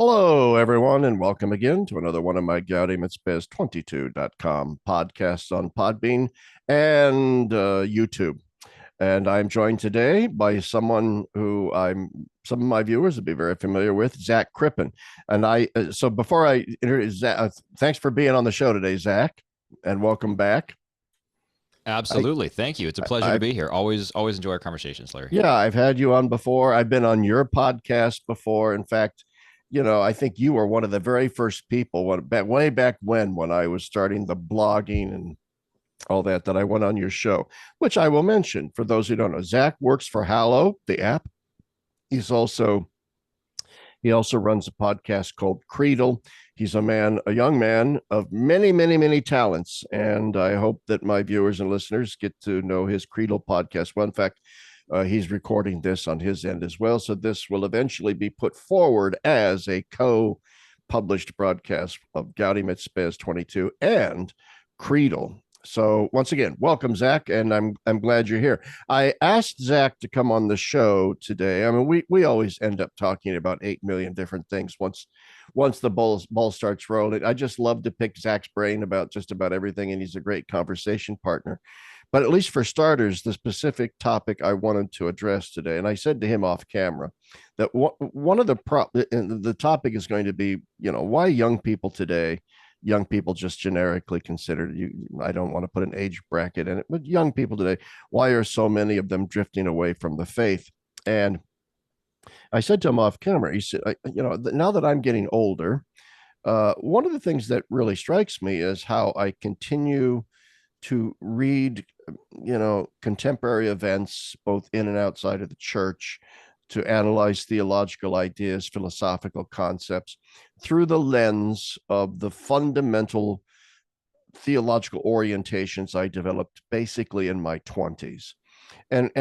Hello, everyone, and welcome again to another one of my GaudiumetsBiz22.com podcasts on Podbean and YouTube. And I'm joined today by someone who some of my viewers would be very familiar with, Zac Crippen. And so before I introduce Zac, thanks for being on the show today, Zac, and welcome back. Absolutely. Thank you. It's a pleasure to I've be here. Always enjoy our conversations, Larry. Yeah, I've had you on before. I've been on your podcast before. In fact, I think you were one of the very first people way back when I was starting the blogging and all that I went on your show, which I will mention for those who don't know. Zac works for Hallow, the app. He's also he also runs a podcast called Creedle. He's a young man of many, many, many talents. And I hope that my viewers and listeners get to know his Creedle podcast. Well, in fact, he's recording this on his end as well. So this will eventually be put forward as a co-published broadcast of Gaudium et Spes 22 and Creedle. So once again, welcome, Zac, and I'm glad you're here. I asked Zac to come on the show today. I mean, we always end up talking about 8 million different things once the ball starts rolling. I just love to pick Zac's brain about just about everything, and he's a great conversation partner. But at least for starters, the specific topic I wanted to address today, and I said to him off camera that one of the topic is going to be, why young people just generically considered, I don't want to put an age bracket in it, but young people today, why are so many of them drifting away from the faith? And I said to him off camera, he said, now that I'm getting older, one of the things that really strikes me is how I continue to read, contemporary events, both in and outside of the church, to analyze theological ideas, philosophical concepts through the lens of the fundamental theological orientations I developed basically in my 20s. And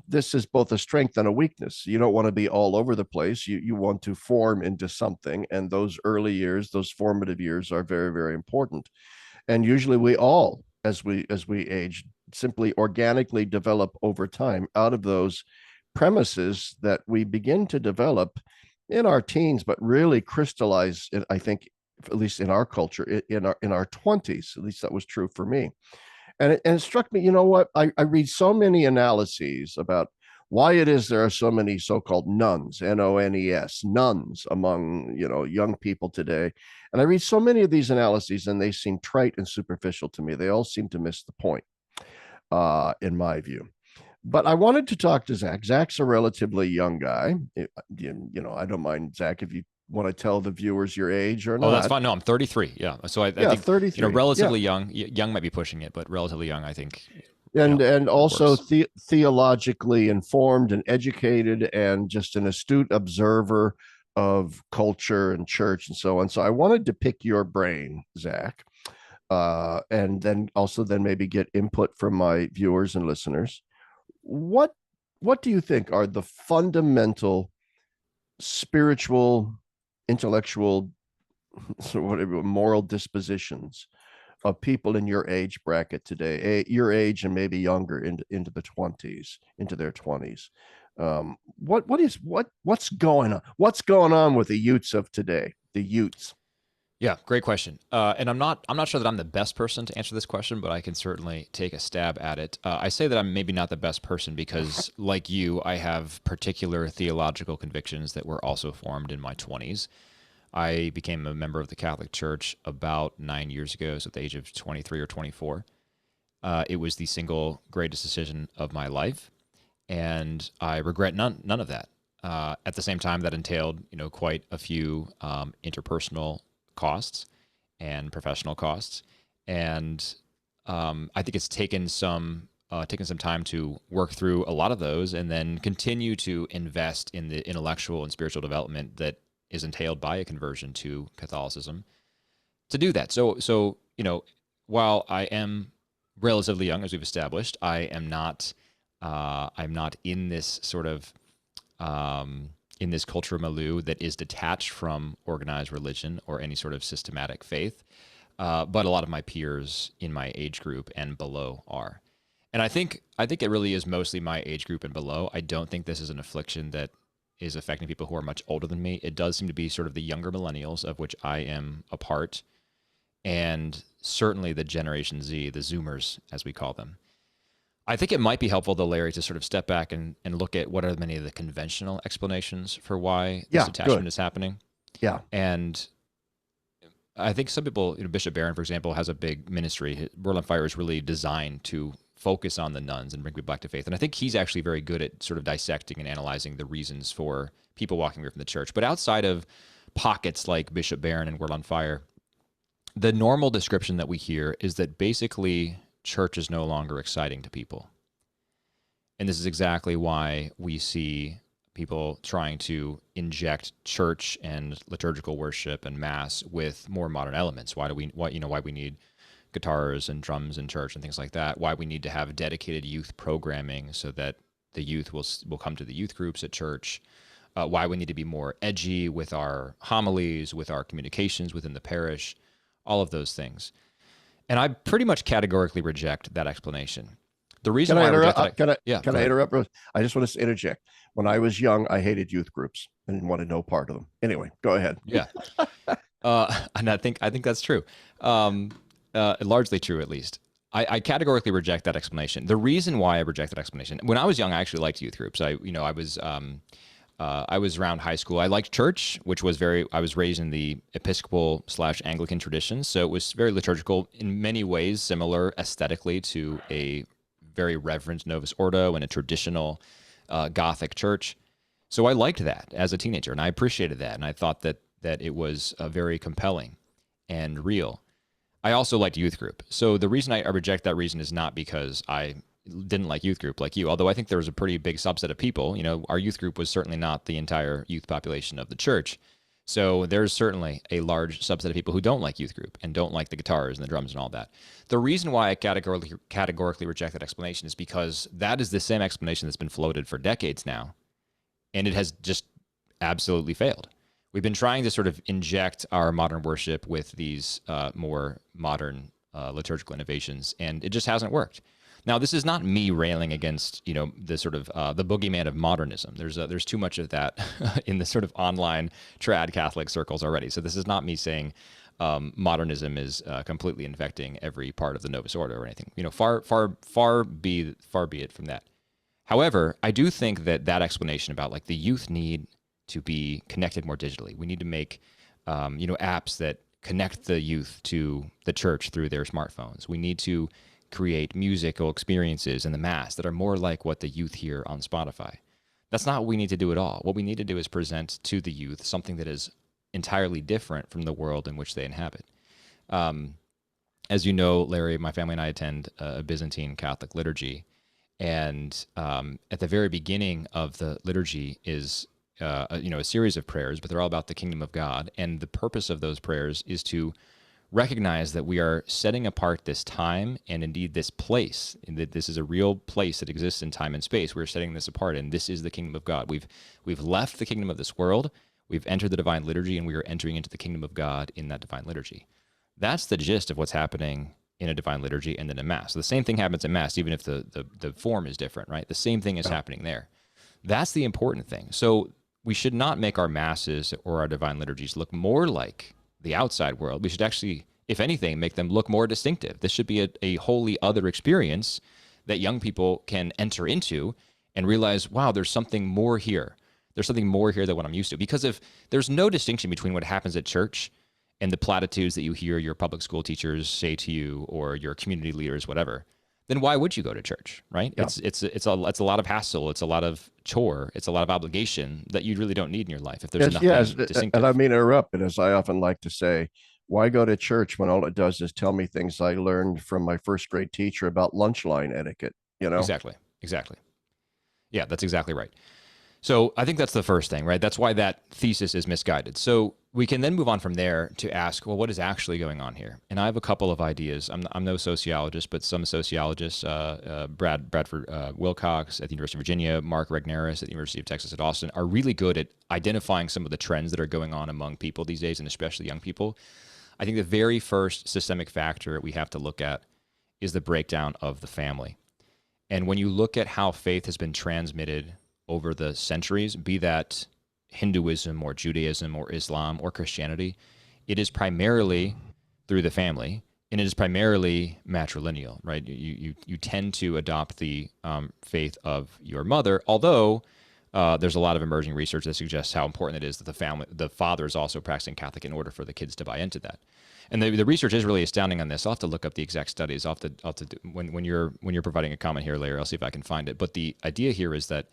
this is both a strength and a weakness. You don't want to be all over the place. You want to form into something, and those early years, those formative years, are very, very important. And usually we all, as we age, simply organically develop over time out of those premises that we begin to develop in our teens, but really crystallize, I think, at least in our culture, in our 20s. At least that was true for me. And it struck me, you know what? I read so many analyses about why it is there are so many so-called nuns, N-O-N-E-S, nuns among, young people today. And I read so many of these analyses, and they seem trite and superficial to me. They all seem to miss the point, in my view. But I wanted to talk to Zac. Zac's a relatively young guy. I don't mind, Zac, if you want to tell the viewers your age or Oh, that's not. fine. No, I'm 33. Yeah. So I Yeah, think, 33. relatively young. Young might be pushing it, but relatively young, I think, And also works. theologically informed and educated, and just an astute observer of culture and church and so on. So I wanted to pick your brain, Zac, and then maybe get input from my viewers and listeners. What do you think are the fundamental spiritual, intellectual, whatever, moral dispositions of people in your age bracket today, your age and maybe younger, into the 20s, into their 20s? What's going on? What's going on with the Utes of today? The Utes. Yeah, great question. And I'm not sure that I'm the best person to answer this question, but I can certainly take a stab at it. I say that I'm maybe not the best person because, like you, I have particular theological convictions that were also formed in my 20s. I became a member of the Catholic Church about 9 years ago, so at the age of 23 or 24. It was the single greatest decision of my life, and I regret none of that. At the same time, that entailed, quite a few interpersonal costs and professional costs, and I think it's taken some time to work through a lot of those, and then continue to invest in the intellectual and spiritual development that is entailed by a conversion to Catholicism to do that. So while I am relatively young, as we've established, I'm not in this sort of in this culture milieu that is detached from organized religion or any sort of systematic faith. But a lot of my peers in my age group and below are. And I think it really is mostly my age group and below. I don't think this is an affliction that is affecting people who are much older than me. It does seem to be sort of the younger millennials, of which I am a part, and certainly the Generation Z, the Zoomers, as we call them. I think it might be helpful, though, Larry, to sort of step back and look at what are many of the conventional explanations for why this Yeah, attachment good. is happening. Yeah. And I think some people, Bishop Barron, for example, has a big ministry. World on Fire is really designed to focus on the nuns and bring people back to faith. And I think he's actually very good at sort of dissecting and analyzing the reasons for people walking away from the church. But outside of pockets like Bishop Barron and World on Fire, the normal description that we hear is that basically church is no longer exciting to people. And this is exactly why we see people trying to inject church and liturgical worship and mass with more modern elements. Why we need guitars and drums in church and things like that. Why we need to have dedicated youth programming so that the youth will come to the youth groups at church. Why we need to be more edgy with our homilies, with our communications within the parish, all of those things. And I pretty much categorically reject that explanation. The reason why I reject that, can I interrupt? I just want to interject. When I was young, I hated youth groups and didn't want to know part of them. Anyway, go ahead. Yeah, and I think that's true. Largely true, at least. I categorically reject that explanation. The reason why I reject that explanation: when I was young, I actually liked youth groups. I was around high school. I liked church, which was I was raised in the Episcopal/Anglican tradition, so it was very liturgical, in many ways similar aesthetically to a very reverent Novus Ordo and a traditional Gothic church. So I liked that as a teenager, and I appreciated that, and I thought that it was very compelling and real. I also liked youth group. So the reason I reject that reason is not because I didn't like youth group like you, although I think there was a pretty big subset of people. Our youth group was certainly not the entire youth population of the church. So there's certainly a large subset of people who don't like youth group and don't like the guitars and the drums and all that. The reason why I categorically reject that explanation is because that is the same explanation that's been floated for decades now, and it has just absolutely failed. We've been trying to sort of inject our modern worship with these more modern liturgical innovations, and it just hasn't worked. Now, this is not me railing against, the sort of the boogeyman of modernism. There's too much of that in the sort of online trad Catholic circles already. So this is not me saying modernism is completely infecting every part of the Novus Ordo or anything. Far be it from that. However, I do think that explanation about like the youth need to be connected more digitally. We need to make apps that connect the youth to the church through their smartphones. We need to create musical experiences in the Mass that are more like what the youth hear on Spotify. That's not what we need to do at all. What we need to do is present to the youth something that is entirely different from the world in which they inhabit. As you know, Larry, my family and I attend a Byzantine Catholic liturgy, and at the very beginning of the liturgy is a series of prayers, but they're all about the kingdom of God, and the purpose of those prayers is to recognize that we are setting apart this time and indeed this place, and that this is a real place that exists in time and space. We're setting this apart, and this is the kingdom of God. We've left the kingdom of this world, we've entered the divine liturgy, and we are entering into the kingdom of God in that divine liturgy. That's the gist of what's happening in a divine liturgy and then in Mass. So the same thing happens in Mass, even if the form is different, right? The same thing is happening there. That's the important thing. So we should not make our Masses or our divine liturgies look more like the outside world. We should actually, if anything, make them look more distinctive. This should be a wholly other experience that young people can enter into and realize, wow, there's something more here. There's something more here than what I'm used to. Because if there's no distinction between what happens at church and the platitudes that you hear your public school teachers say to you or your community leaders, whatever, then why would you go to church, right? Yeah. It's a lot of hassle. It's a lot of chore. It's a lot of obligation that you really don't need in your life if there's nothing distinctive. And I mean, interrupt, but as I often like to say, why go to church when all it does is tell me things I learned from my first grade teacher about lunch line etiquette, Exactly. Yeah, that's exactly right. So I think that's the first thing, right? That's why that thesis is misguided. So we can then move on from there to ask, well, what is actually going on here? And I have a couple of ideas. I'm no sociologist, but some sociologists, Bradford Wilcox at the University of Virginia, Mark Regnerus at the University of Texas at Austin, are really good at identifying some of the trends that are going on among people these days, and especially young people. I think the very first systemic factor we have to look at is the breakdown of the family. And when you look at how faith has been transmitted over the centuries, be that Hinduism or Judaism or Islam or Christianity, it is primarily through the family, and it is primarily matrilineal, right? You tend to adopt the faith of your mother, although there's a lot of emerging research that suggests how important it is that the father is also practicing Catholic in order for the kids to buy into that. And the research is really astounding on this. I'll have to look up the exact studies. I'll have to do, when you're providing a comment here later, I'll see if I can find it. But the idea here is that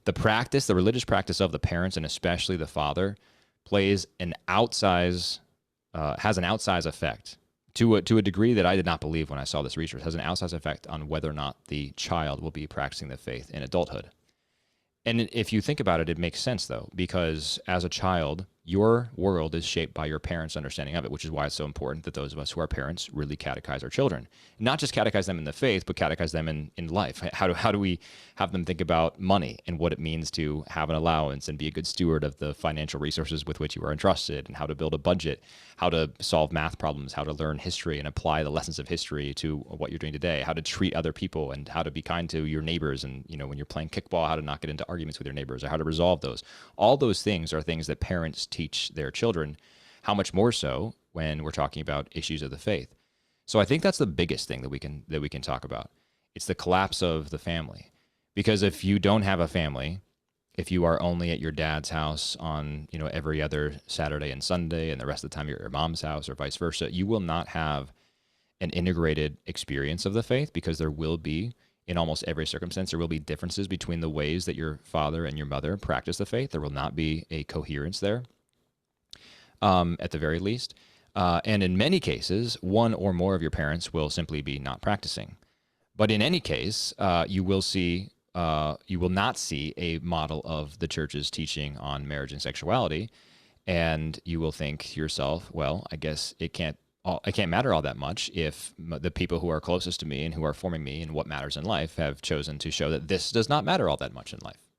the religious practice of the parents and especially the father, plays an outsize has an outsize effect to a degree that I did not believe when I saw this research. Has an outsize effect on whether or not the child will be practicing the faith in adulthood. And if you think about it, it makes sense though, because as a child, your world is shaped by your parents' understanding of it, which is why it's so important that those of us who are parents really catechize our children. Not just catechize them in the faith, but catechize them in life. How do we have them think about money and what it means to have an allowance and be a good steward of the financial resources with which you are entrusted, and how to build a budget, how to solve math problems, how to learn history and apply the lessons of history to what you're doing today, how to treat other people and how to be kind to your neighbors. And, when you're playing kickball, how to not get into arguments with your neighbors or how to resolve those. All those things are things that parents teach their children, how much more so when we're talking about issues of the faith. So I think that's the biggest thing that we can talk about. It's the collapse of the family. Because if you don't have a family, if you are only at your dad's house on, every other Saturday and Sunday, and the rest of the time you're at your mom's house or vice versa, you will not have an integrated experience of the faith, because there will be, in almost every circumstance, there will be differences between the ways that your father and your mother practice the faith. There will not be a coherence there, at the very least. And in many cases, one or more of your parents will simply be not practicing. But in any case, you will not see a model of the church's teaching on marriage and sexuality, and you will think to yourself, well, I guess it can't matter all that much if the people who are closest to me and who are forming me and what matters in life have chosen to show that this does not matter all that much in life.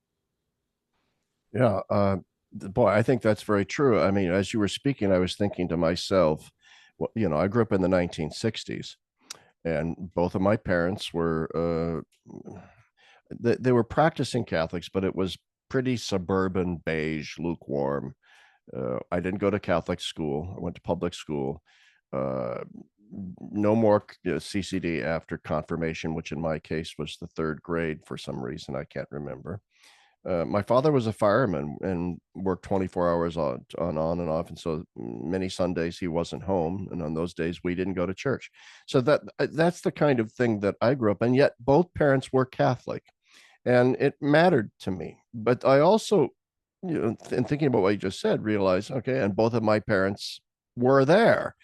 Yeah. Boy, I think that's very true. I mean, as you were speaking, I was thinking to myself, well, I grew up in the 1960s, and both of my parents were, they were practicing Catholics, but it was pretty suburban, beige, lukewarm. I didn't go to Catholic school. I went to public school. Uh, no more CCD after confirmation, which in my case was the third grade for some reason. I can't remember. My father was a fireman and worked 24 hours on and off. And so many Sundays he wasn't home. And on those days we didn't go to church. So that's the kind of thing that I grew up in. Yet both parents were Catholic, and it mattered to me. But I also, in thinking about what you just said, realized, okay, and both of my parents were there.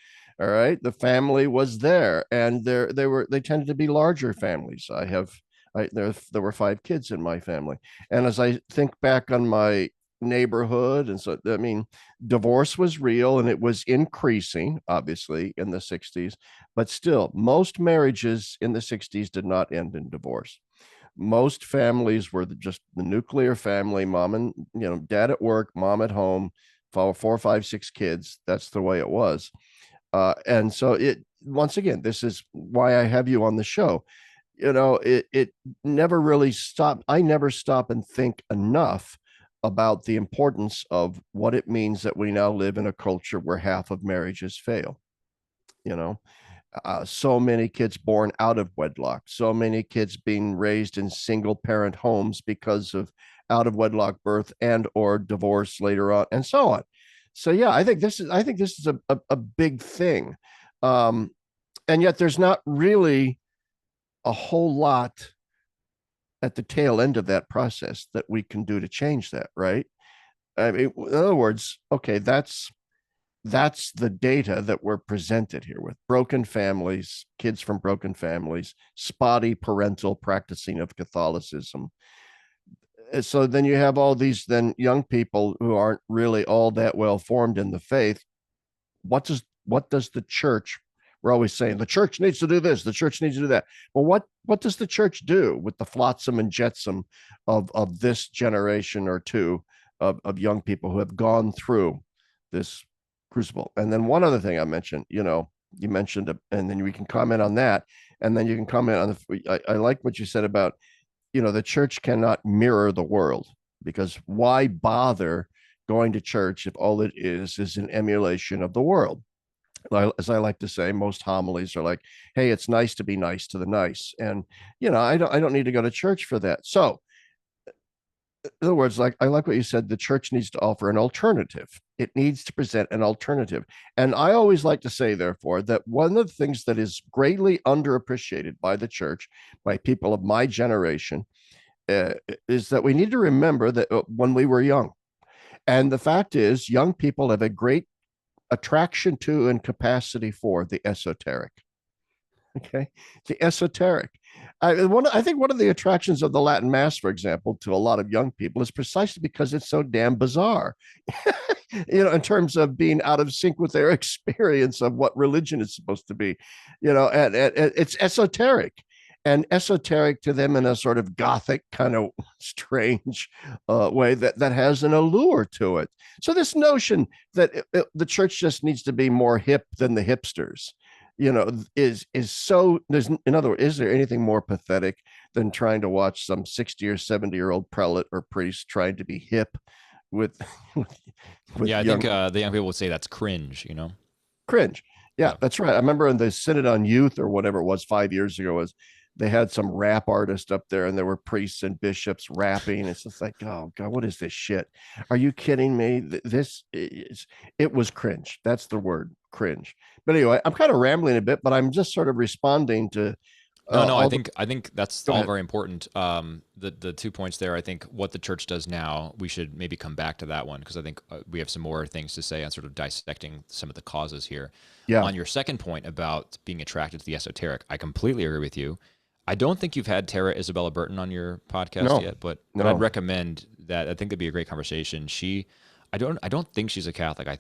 All right, the family was there, and they tended to be larger families. There were five kids in my family, and as I think back on my neighborhood, and so I mean, divorce was real and it was increasing, obviously, in the 60s, but still, most marriages in the 60s did not end in divorce. Most families were just the nuclear family, mom and dad at work, mom at home, four, five, six kids. That's the way it was. And so it once again, this is why I have you on the show. It never really stopped. I never stop and think enough about the importance of what it means that we now live in a culture where half of marriages fail. You know, so many kids born out of wedlock, so many kids being raised in single parent homes because of out of wedlock birth and or divorce later on, and so on. So yeah, I think this is a big thing. Um, and yet there's not really a whole lot at the tail end of that process that we can do to change that, right? I mean, in other words, okay, that's the data that we're presented here with: broken families, kids from broken families, spotty parental practicing of Catholicism. So then you have all these then young people who aren't really all that well formed in the faith. What does the church, we're always saying the church needs to do this, the church needs to do that. Well, what does the church do with the flotsam and jetsam of this generation or two of young people who have gone through this crucible? And then one other thing I mentioned, you mentioned, and then we can comment on that, and then you can comment on I like what you said about, the church cannot mirror the world, because why bother going to church if all it is an emulation of the world. As I like to say, most homilies are like, "Hey, it's nice to be nice to the nice," and I don't need to go to church for that. So, in other words, like I like what you said, the church needs to offer an alternative. It needs to present an alternative, and I always like to say, therefore, that one of the things that is greatly underappreciated by the church, by people of my generation, uh, is that we need to remember that when we were young, and the fact is, young people have a great attraction to and capacity for the esoteric. Okay, the esoteric. I think one of the attractions of the Latin Mass, for example, to a lot of young people is precisely because it's so damn bizarre. In terms of being out of sync with their experience of what religion is supposed to be, and it's esoteric. And esoteric to them in a sort of gothic kind of strange way that has an allure to it. So this notion that the church just needs to be more hip than the hipsters, is so. In other words, is there anything more pathetic than trying to watch some 60 or 70-year-old prelate or priest trying to be hip with with Yeah, I young think the young people would say that's cringe. cringe? Yeah, Yeah. that's right. I remember in the Synod on Youth or whatever it was 5 years ago, was they had some rap artist up there and there were priests and bishops rapping. It's just like, oh God, what is this shit? Are you kidding me? This is, it was cringe. That's the word, cringe. But anyway, I'm kind of rambling a bit, but I'm just sort of responding to No, I all the. think that's Go all ahead. very important. The 2 points there. I think what the church does now, we should maybe come back to that one because I think we have some more things to say on sort of dissecting some of the causes here. Yeah. On your second point about being attracted to the esoteric, I completely agree with you. I don't think you've had Tara Isabella Burton on your podcast No, yet, but I'd no. recommend that. I think that'd be a great conversation. I don't think she's a Catholic. I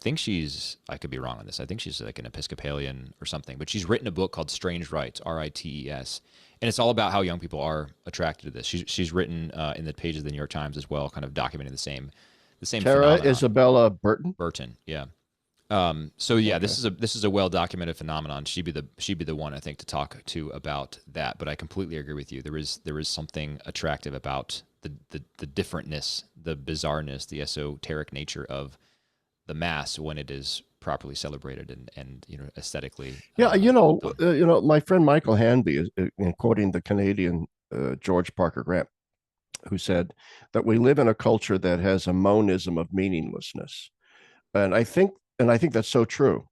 could be wrong on this. I think she's like an Episcopalian or something, but she's written a book called Strange Rites, Rites, and it's all about how young people are attracted to this. She's written in the pages of the New York Times as well, kind of documenting the same Tara phenomenon. Isabella Burton. Burton, yeah. So yeah, Okay. this is a well documented phenomenon. She'd be the one I think to talk to about that. But I completely agree with you. There is something attractive about the differentness, the bizarreness, the esoteric nature of the mass when it is properly celebrated and aesthetically Yeah, done. my friend Michael Hanby is quoting the Canadian George Parker Grant, who said that we live in a culture that has a monism of meaninglessness. And I think that's so true.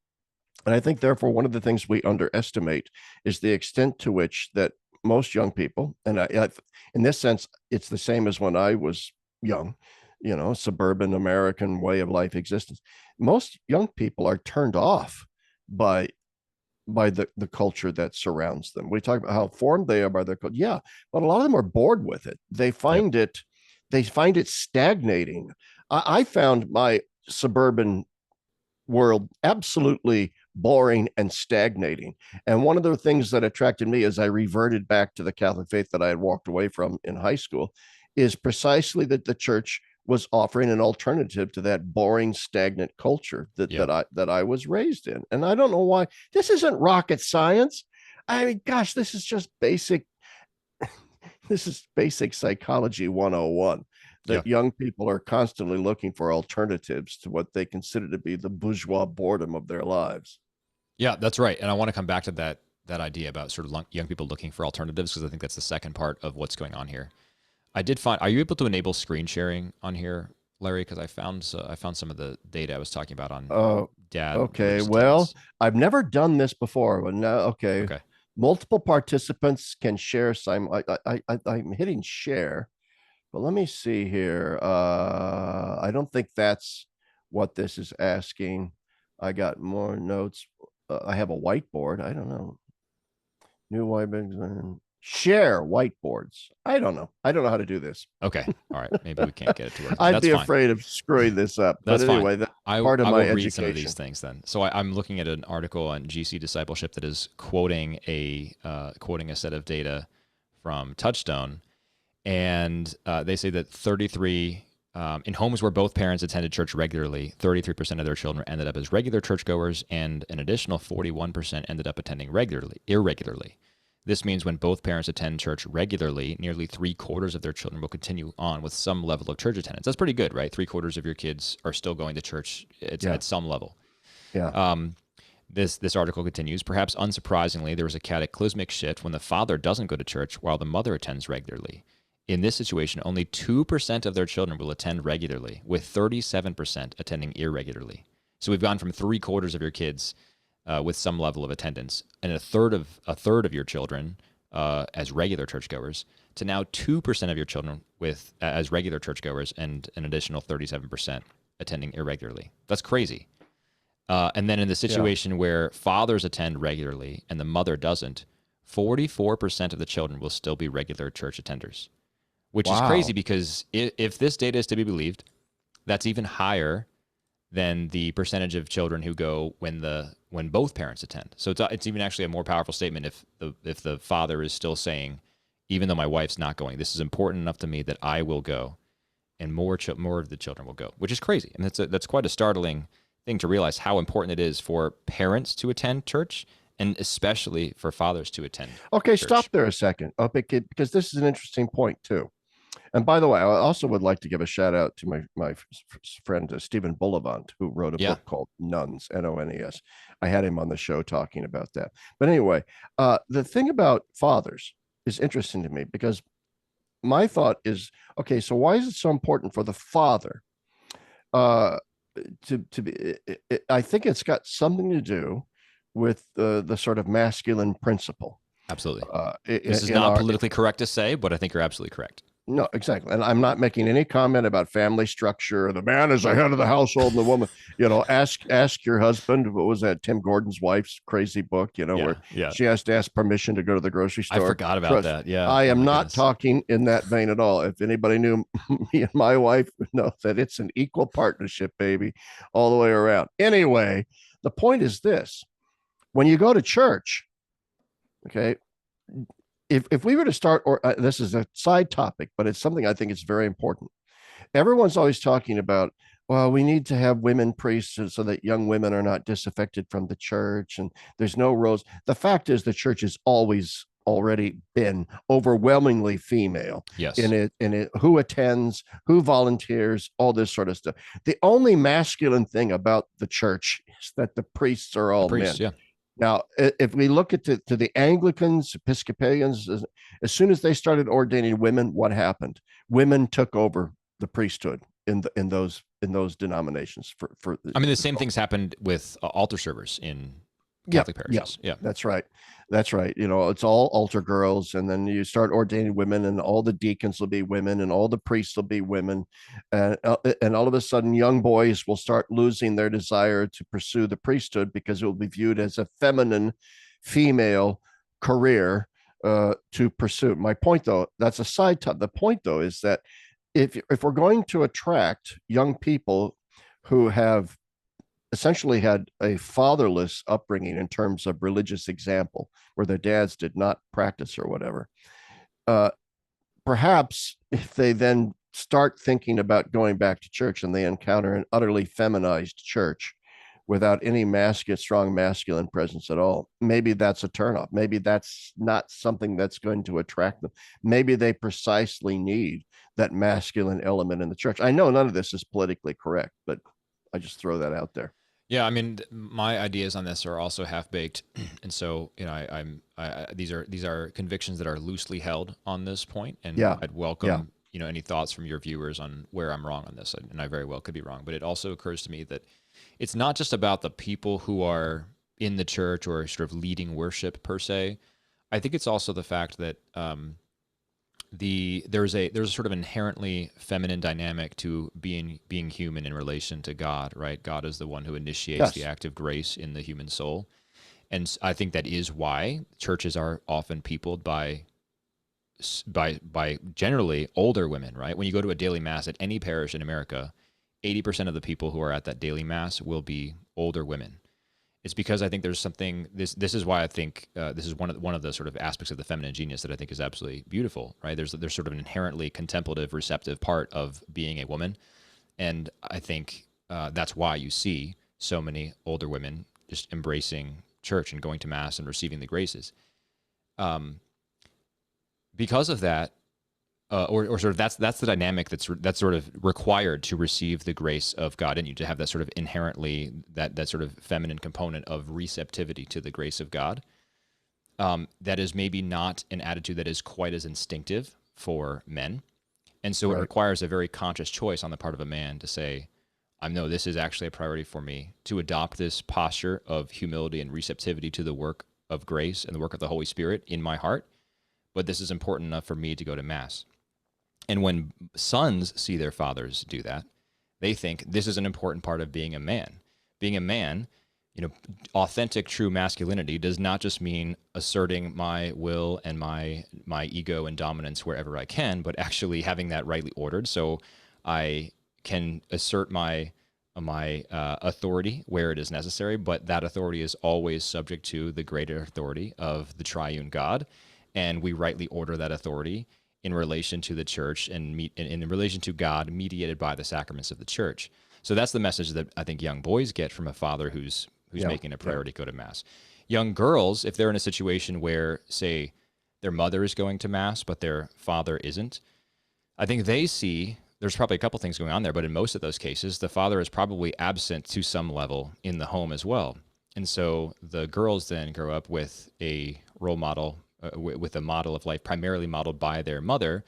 And I think therefore one of the things we underestimate is the extent to which that most young people, and in this sense, it's the same as when I was young, suburban American way of life existence. Most young people are turned off by the culture that surrounds them. We talk about how formed they are by their culture. Yeah, but a lot of them are bored with it. Yep. They find it stagnating. I found my suburban world absolutely boring and stagnating. And one of the things that attracted me as I reverted back to the Catholic faith that I had walked away from in high school is precisely that the church was offering an alternative to that boring, stagnant culture that Yeah. that I was raised in. And I don't know why. This isn't rocket science. I mean, gosh, this is basic psychology 101, Yeah. that young people are constantly looking for alternatives to what they consider to be the bourgeois boredom of their lives. Yeah, that's right. And I want to come back to that idea about sort of young people looking for alternatives because I think that's the second part of what's going on here. I did find. Are you able to enable screen sharing on here, Larry? Because I found some of the data I was talking about on Oh, dad okay. religious Well, tenets. I've never done this before, but now, okay. Okay. Multiple participants can share. I'm hitting share, but let me see here. I don't think that's what this is asking. I got more notes. I have a whiteboard. I don't know. New whiteboard. Share whiteboards. I don't know how to do this. Okay. All right. Maybe we can't get it to work. I'd That's be fine. afraid of screwing this up. But That's fine. anyway, that's I part of I my will read some of these education. things then. So I'm looking at an article on GC discipleship that is quoting a set of data from Touchstone, and they say that 33 in homes where both parents attended church regularly, 33% of their children ended up as regular churchgoers, and an additional 41% ended up attending irregularly. This means when both parents attend church regularly, nearly 3/4 of their children will continue on with some level of church attendance. That's pretty good, right? 3/4 of your kids are still going to church Yeah. at some level. Yeah. This article continues. Perhaps unsurprisingly, there was a cataclysmic shift when the father doesn't go to church while the mother attends regularly. In this situation, only 2% of their children will attend regularly, with 37% attending irregularly. So we've gone from 3/4 of your kids with some level of attendance, and a third of your children as regular churchgoers, to now 2% of your children with as regular churchgoers, and an additional 37% attending irregularly. That's crazy. And then in the Yeah. situation where fathers attend regularly and the mother doesn't, 44% of the children will still be regular church attenders, which is crazy Wow. because if this data is to be believed, that's even higher than the percentage of children who go when both parents attend. So it's even actually a more powerful statement if the father is still saying, even though my wife's not going, this is important enough to me that I will go, and more of the children will go, which is crazy. And that's quite a startling thing to realize how important it is for parents to attend church, and especially for fathers to attend Okay, stop church. there a second. Okay, because this is an interesting point too. And by the way, I also would like to give a shout out to my friend Stephen Bullivant, who wrote a Yeah, book called Nuns, Nones. I had him on the show talking about that. But anyway, the thing about fathers is interesting to me because my thought is, okay, so why is it so important for the father uh, to be? I think it's got something to do with the sort of masculine principle absolutely. This is in not our politically correct to say, but I think you're absolutely correct. no, exactly. And I'm not making any comment about family structure. The man is the head of the household and the woman, ask your husband. What was that? Tim Gordon's wife's crazy book, Yeah, where yeah. she has to ask permission to go to the grocery I store. forgot about Trust, that. Yeah. I Oh am my not goodness. talking in that vein at all. If anybody knew me and my wife, know that it's an equal partnership, baby, all the way around. Anyway, the point is this: when you go to church, okay, if we were to start, or this is a side topic, but it's something I think is very important. Everyone's always talking about, well, we need to have women priests so that young women are not disaffected from the church, and there's no roles. The fact is, the church has always already been overwhelmingly female Yes. in it, who attends, who volunteers, all this sort of stuff. The only masculine thing about the church is that the priests are The all priest. men. Yeah. Now, if we look at to the Anglicans, Episcopalians, as soon as they started ordaining women, what happened? Women took over the priesthood in those denominations for I mean, the same things happened with altar servers in yeah, Catholic yeah, parishes. Yeah. that's right. That's right. It's all altar girls, and then you start ordaining women, and all the deacons will be women, and all the priests will be women, and all of a sudden, young boys will start losing their desire to pursue the priesthood because it will be viewed as a feminine, female career to pursue. My point, though, that's a side top. The point, though, is that if we're going to attract young people who have essentially had a fatherless upbringing in terms of religious example, where their dads did not practice or whatever. Uh, Perhaps if they then start thinking about going back to church and they encounter an utterly feminized church without any strong masculine presence at all, maybe that's a turnoff. Maybe that's not something that's going to attract them. Maybe they precisely need that masculine element in the church. I know none of this is politically correct, but I just throw that out there. Yeah, I mean, my ideas on this are also half baked, and so these are convictions that are loosely held on this point, and Yeah. I'd Yeah. welcome any thoughts from your viewers on where I'm wrong on this, and I very well could be wrong. But it also occurs to me that it's not just about the people who are in the church or sort of leading worship per se. I think it's also the fact that there's a sort of inherently feminine dynamic to being human in relation to God, right? God is the one who initiates the Yes. act of grace in the human soul, and I think that is why churches are often peopled by generally older women, right? When you go to a daily mass at any parish in America, 80% of the people who are at that daily mass will be older women. It's because I think there's something. This is why I think this is one of the sort of aspects of the feminine genius that I think is absolutely beautiful. Right? There's sort of an inherently contemplative, receptive part of being a woman, and I think that's why you see so many older women just embracing church and going to mass and receiving the graces. um, because of that, or sort of that's the dynamic that's sort of required to receive the grace of God in you, to have that sort of inherently that sort of feminine component of receptivity to the grace of God. That is maybe not an attitude that is quite as instinctive for men, and so it Right. requires a very conscious choice on the part of a man to say, I know this is actually a priority for me to adopt this posture of humility and receptivity to the work of grace and the work of the Holy Spirit in my heart, but this is important enough for me to go to Mass. And when sons see their fathers do that, they think this is an important part of being a man. Being a man, authentic, true masculinity does not just mean asserting my will and my ego and dominance wherever I can, but actually having that rightly ordered. So I can assert my authority where it is necessary, but that authority is always subject to the greater authority of the triune God, and we rightly order that authority in relation to the church and in relation to God, mediated by the sacraments of the church. So that's the message that I think young boys get from a father who's Yeah. making a Yeah. priority to go to Mass. Young girls, if they're in a situation where, say, their mother is going to Mass but their father isn't, I think they see there's probably a couple things going on there, but in most of those cases, the father is probably absent to some level in the home as well. And so the girls then grow up with a role model, with a model of life primarily modeled by their mother,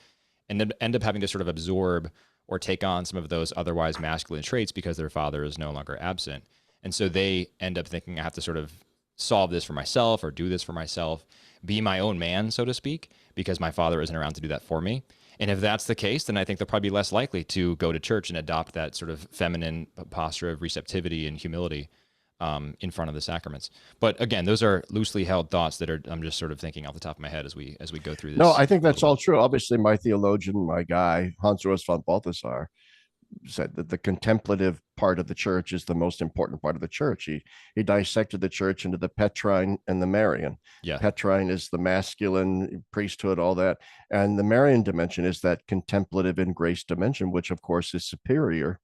and then end up having to sort of absorb or take on some of those otherwise masculine traits because their father is no longer absent. And so they end up thinking, I have to sort of solve this for myself or do this for myself, be my own man, so to speak, because my father isn't around to do that for me. And if that's the case, then I think they'll probably be less likely to go to church and adopt that sort of feminine posture of receptivity and humility in front of the sacraments. But again, those are loosely held thoughts that I'm just sort of thinking off the top of my head as we go through No, this I think a little that's all bit. true. Obviously, my theologian, my guy, Hans Urs von Balthasar, said that the contemplative part of the church is the most important part of the church. He dissected the church into the Petrine and the Marian. Yeah. Petrine is the masculine priesthood, all that, and the Marian dimension is that contemplative and grace dimension, which of course is superior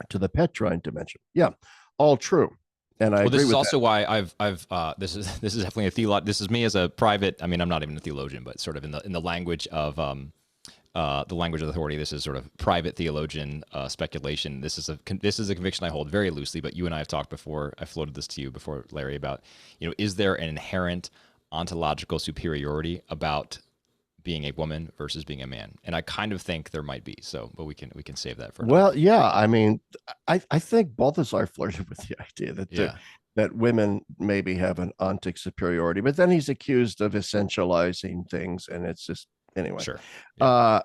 to the Petrine dimension. Yeah, all true, and I Well, this agree is with that. also why this is definitely a theologian. This is me as a private. I mean, I'm not even a theologian, but sort of in the language of the language of authority. This is sort of private theologian speculation. This is a conviction I hold very loosely. But you and I have talked before. I floated this to you before, Larry, about is there an inherent ontological superiority about being a woman versus being a man? And I kind of think there might be. So, but we can save that for another Well, day. yeah, I mean, I think Balthasar flirted with the idea Yeah. that women maybe have an ontic superiority, but then he's accused of essentializing things, and it's just anyway. Sure. Yeah. Uh,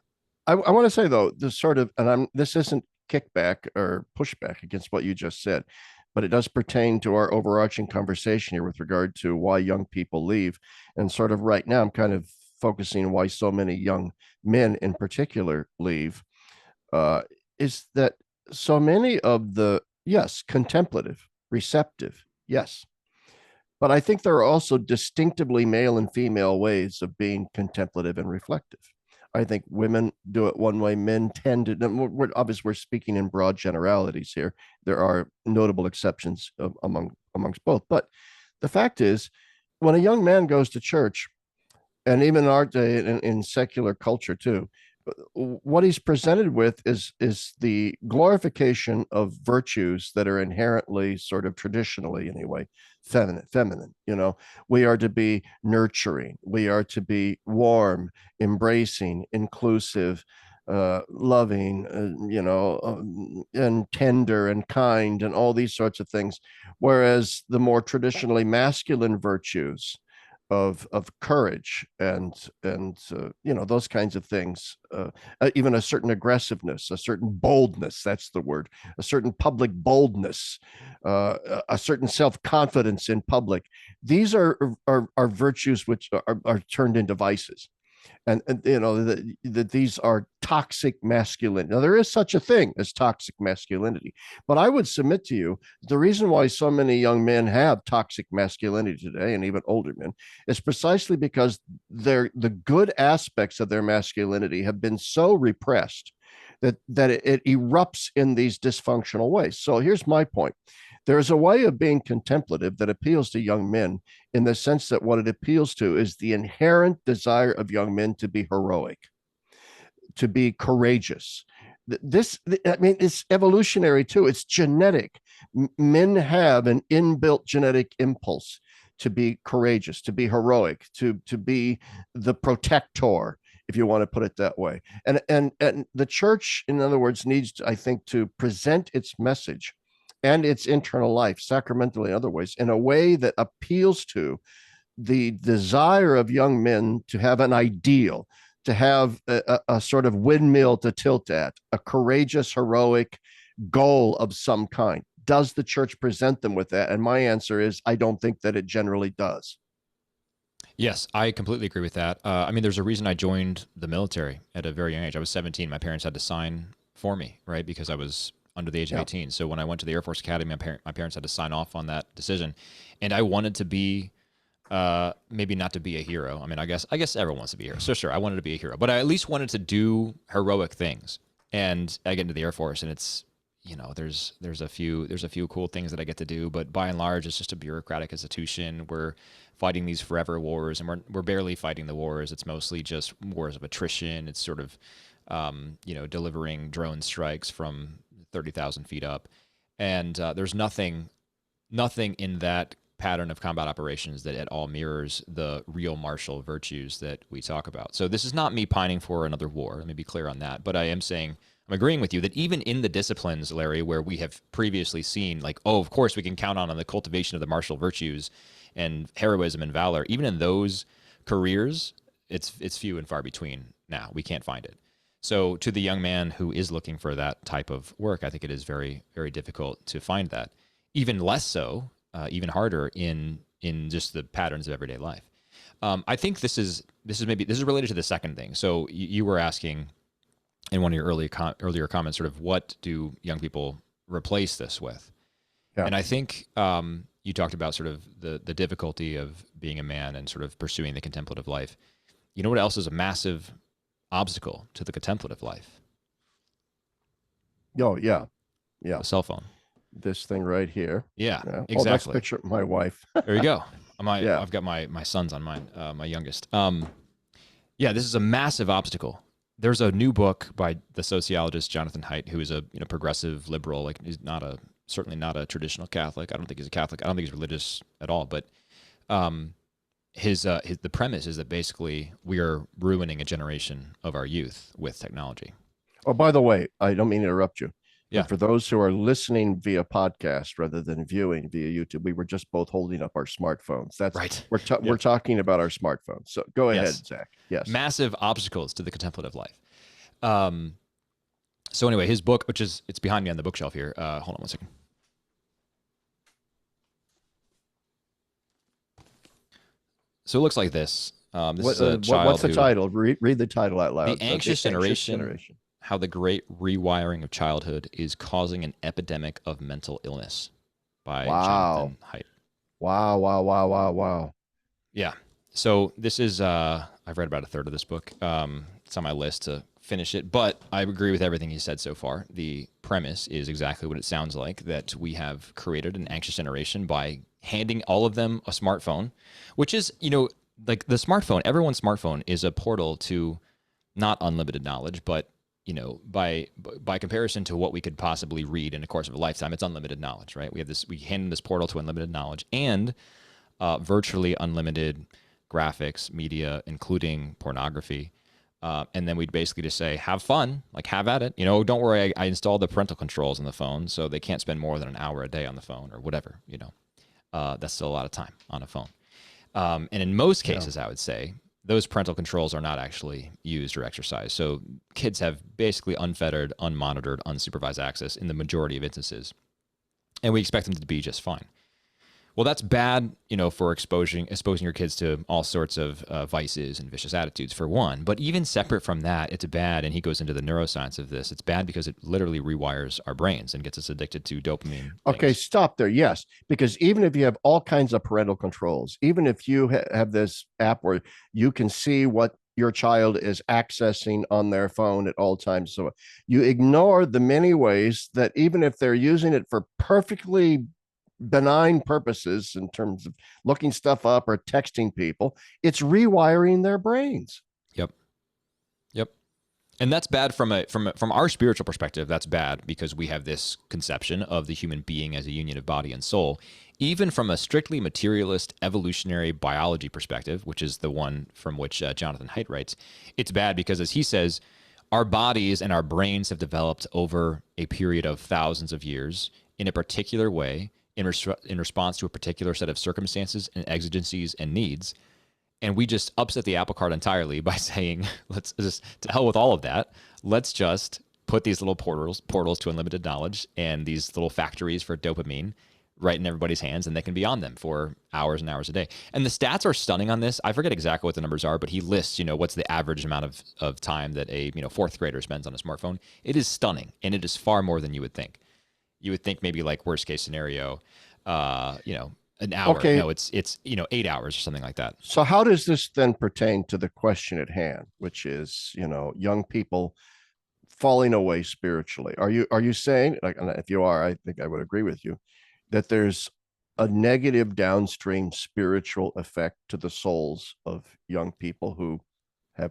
I want to say though, this sort of, and this isn't kickback or pushback against what you just said, but it does pertain to our overarching conversation here with regard to why young people leave, and sort of right now, I'm kind of focusing on why so many young men in particular leave. Uh, is that so many of the, yes, contemplative, receptive, yes, but I think there are also distinctively male and female ways of being contemplative and reflective. I think women do it one way, men tend to. Obviously, we're speaking in broad generalities here. There are notable exceptions amongst both, but the fact is, when a young man goes to church, and even in our day in secular culture too, what he's presented with is the glorification of virtues that are inherently, sort of traditionally anyway, feminine. We are to be nurturing, we are to be warm, embracing, inclusive, loving, and tender and kind and all these sorts of things, whereas the more traditionally masculine virtues of courage and those kinds of things, even a certain aggressiveness, a certain boldness, that's the word, a certain public boldness, a certain self-confidence in public. These are virtues which are turned into vices, and that these are toxic masculinity. Now, there is such a thing as toxic masculinity, but I would submit to you the reason why so many young men have toxic masculinity today, and even older men, is precisely because the good aspects of their masculinity have been so repressed that it erupts in these dysfunctional ways. So here's my point. There's a way of being contemplative that appeals to young men in the sense that what it appeals to is the inherent desire of young men to be heroic, to be courageous. This, I mean, it's evolutionary too. It's genetic. Men have an inbuilt genetic impulse to be courageous, to be heroic, to be the protector, if you want to put it that way. And the church, in other words, needs, I think, to present its message and its internal life sacramentally in other ways in a way that appeals to the desire of young men to have an ideal, to have a sort of windmill to tilt at, a courageous, heroic goal of some kind. Does the church present them with that? And my answer is, I don't think that it generally does. Yes, I completely agree with that. I mean, there's a reason I joined the military at a very young age. I was 17. My parents had to sign for me, right? Because I was under the age of 18. So when I went to the Air Force Academy, my parents had to sign off on that decision. And I wanted to be, maybe not to be a hero. I mean, I guess everyone wants to be a hero. So sure, I wanted to be a hero, but I at least wanted to do heroic things. And I get into the Air Force, and it's, there's a few cool things that I get to do, but by and large, it's just a bureaucratic institution. We're fighting these forever wars, and we're barely fighting the wars. It's mostly just wars of attrition. It's sort of, delivering drone strikes from 30,000 feet up, and there's nothing in that pattern of combat operations that at all mirrors the real martial virtues that we talk about. So this is not me pining for another war. Let me be clear on that. But I am saying, I'm agreeing with you that even in the disciplines, Larry, where we have previously seen, like, oh, of course we can count on the cultivation of the martial virtues and heroism and valor, even in those careers, it's few and far between now. We can't find it. So to the young man who is looking for that type of work, I think it is very, very difficult to find that. Even less so, even harder in just the patterns of everyday life. I think this is related to the second thing. So you were asking in one of your earlier comments, sort of what do young people replace this with? Yeah. And I think you talked about sort of the difficulty of being a man and sort of pursuing the contemplative life. You know what else is a massive obstacle to the contemplative life? Oh, yeah. A cell phone. This thing right here. Yeah, exactly. Oh, that's a picture of my wife. There you go. Yeah. I've got my sons on mine, my youngest. Yeah, this is a massive obstacle. There's a new book by the sociologist Jonathan Haidt, who is a progressive liberal. Like, he's certainly not a traditional Catholic. I don't think he's a Catholic. I don't think he's religious at all. But the premise is that basically we are ruining a generation of our youth with technology. Oh, by the way, I don't mean to interrupt you. Yeah. For those who are listening via podcast rather than viewing via YouTube, we were just both holding up our smartphones. That's right. We're talking about our smartphones. So go ahead, Zach. Yes. Massive obstacles to the contemplative life. So anyway, his book, it's behind me on the bookshelf here. Hold on one second. So it looks like this. This is a child. What's the title? Read the title out loud. The Anxious Generation. How the Great Rewiring of Childhood is Causing an Epidemic of Mental Illness by Jonathan Haidt. Wow. Yeah. So this is, I've read about a third of this book. It's on my list to finish it, but I agree with everything he said so far. The premise is exactly what it sounds like, that we have created an anxious generation by handing all of them a smartphone, which is, like the smartphone, everyone's smartphone is a portal to not unlimited knowledge, but by comparison to what we could possibly read in the course of a lifetime, it's unlimited knowledge, right? We hand this portal to unlimited knowledge and virtually unlimited graphics, media, including pornography. And then we'd basically just say, have fun, like have at it. Don't worry, I installed the parental controls on the phone, so they can't spend more than an hour a day on the phone or whatever, That's still a lot of time on a phone. And in most cases, I would say, those parental controls are not actually used or exercised. So kids have basically unfettered, unmonitored, unsupervised access in the majority of instances. And we expect them to be just fine. Well, that's bad, for exposing your kids to all sorts of vices and vicious attitudes, for one. But even separate from that, it's bad, and he goes into the neuroscience of this. It's bad because it literally rewires our brains and gets us addicted to dopamine. Okay, stop there. Yes, because even if you have all kinds of parental controls, even if you have this app where you can see what your child is accessing on their phone at all times, so you ignore the many ways that even if they're using it for perfectly benign purposes in terms of looking stuff up or texting people, it's rewiring their brains. Yep. Yep. And that's bad from our spiritual perspective. That's bad because we have this conception of the human being as a union of body and soul. Even from a strictly materialist evolutionary biology perspective, which is the one from which Jonathan Haidt writes, it's bad because, as he says, our bodies and our brains have developed over a period of thousands of years in a particular way in response to a particular set of circumstances and exigencies and needs. And we just upset the apple cart entirely by saying, let's just, to hell with all of that. Let's just put these little portals to unlimited knowledge and these little factories for dopamine right in everybody's hands, and they can be on them for hours and hours a day. And the stats are stunning on this. I forget exactly what the numbers are, but he lists, what's the average amount of time that a, fourth grader spends on a smartphone. It is stunning, and it is far more than you would think. You would think maybe like worst case scenario, an hour. Okay. No, it's 8 hours or something like that. So how does this then pertain to the question at hand, which is, young people falling away spiritually? Are you saying, like, if you are, I think I would agree with you, that there's a negative downstream spiritual effect to the souls of young people who have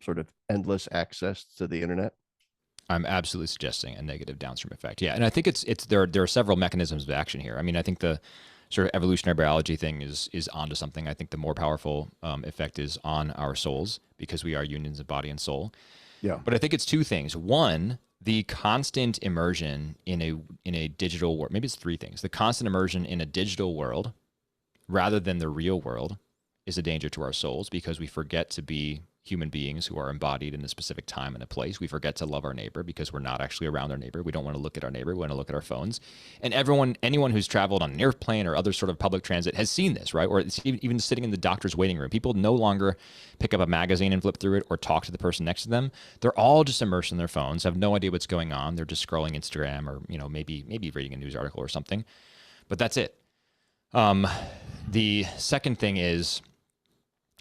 sort of endless access to the internet? I'm absolutely suggesting a negative downstream effect. Yeah, and I think it's there are several mechanisms of action here. I mean, I think the sort of evolutionary biology thing is onto something. I think the more powerful effect is on our souls because we are unions of body and soul. Yeah. But I think it's two things. One, the constant immersion in a digital world. Maybe it's three things. The constant immersion in a digital world rather than the real world is a danger to our souls because we forget to be human beings who are embodied in a specific time and a place. We forget to love our neighbor because we're not actually around our neighbor. We don't want to look at our neighbor. We want to look at our phones. And anyone who's traveled on an airplane or other sort of public transit has seen this, right? Or it's even sitting in the doctor's waiting room. People no longer pick up a magazine and flip through it or talk to the person next to them. They're all just immersed in their phones, have no idea what's going on. They're just scrolling Instagram or, maybe reading a news article or something. But that's it. The second thing is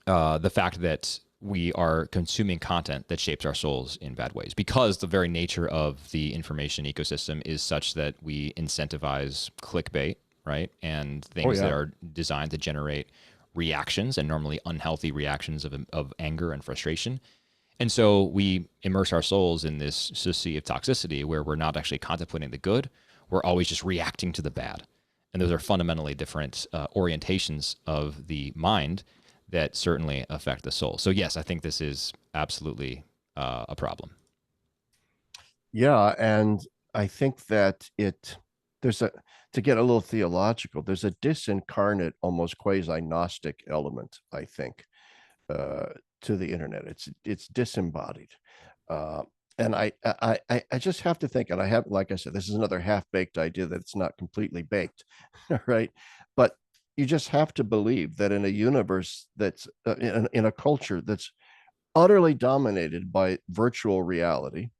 the fact that we are consuming content that shapes our souls in bad ways because the very nature of the information ecosystem is such that we incentivize clickbait, right? And things that are designed to generate reactions and normally unhealthy reactions of anger and frustration. And so we immerse our souls in this sea of toxicity where we're not actually contemplating the good. We're always just reacting to the bad. And those are fundamentally different orientations of the mind that certainly affect the soul. So yes, I think this is absolutely a problem. Yeah, and I think that to get a little theological, there's a disincarnate, almost quasi-gnostic element, I think, to the internet. It's disembodied. And I just have to think, and I have, like I said, this is another half-baked idea that it's not completely baked, right? But you just have to believe that in a universe that's in a culture that's utterly dominated by virtual reality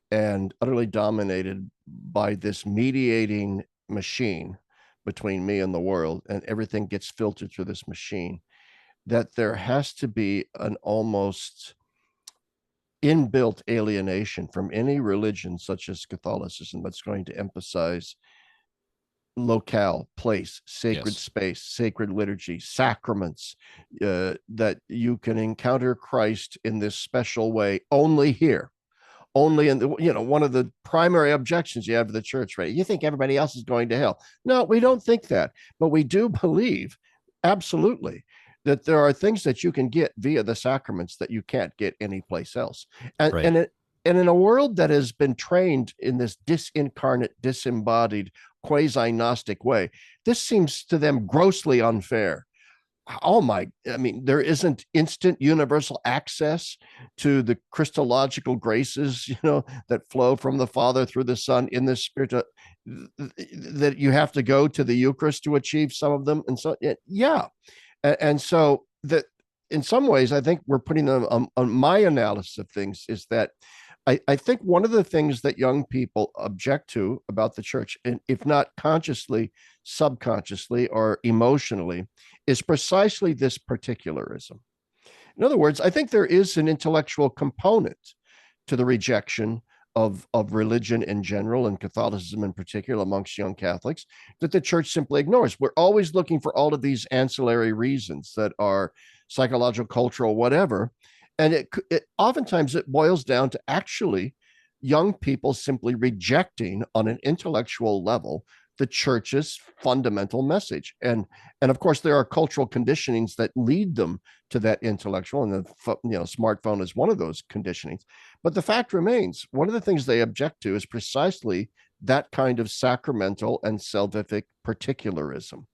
and utterly dominated by this mediating machine between me and the world, and everything gets filtered through this machine, that there has to be an almost inbuilt alienation from any religion such as Catholicism that's going to emphasize locale, place, sacred space, sacred liturgy, sacraments, that you can encounter Christ in this special way only here. Only in the, one of the primary objections you have to the church, right? You think everybody else is going to hell. No, we don't think that, but we do believe absolutely that there are things that you can get via the sacraments that you can't get anyplace else. And, and in a world that has been trained in this disincarnate, disembodied, quasi-Gnostic way, this seems to them grossly unfair. I mean, there isn't instant universal access to the Christological graces, that flow from the Father through the Son in the Spirit, that you have to go to the Eucharist to achieve some of them. And so, yeah. And so that in some ways, I think we're putting them on my analysis of things is that I think one of the things that young people object to about the church, and if not consciously, subconsciously, or emotionally, is precisely this particularism. In other words, I think there is an intellectual component to the rejection of religion in general and Catholicism in particular amongst young Catholics that the church simply ignores. We're always looking for all of these ancillary reasons that are psychological, cultural, whatever. And it oftentimes it boils down to actually young people simply rejecting on an intellectual level the church's fundamental message. And of course there are cultural conditionings that lead them to that intellectual, and the smartphone is one of those conditionings. But the fact remains, one of the things they object to is precisely that kind of sacramental and salvific particularism,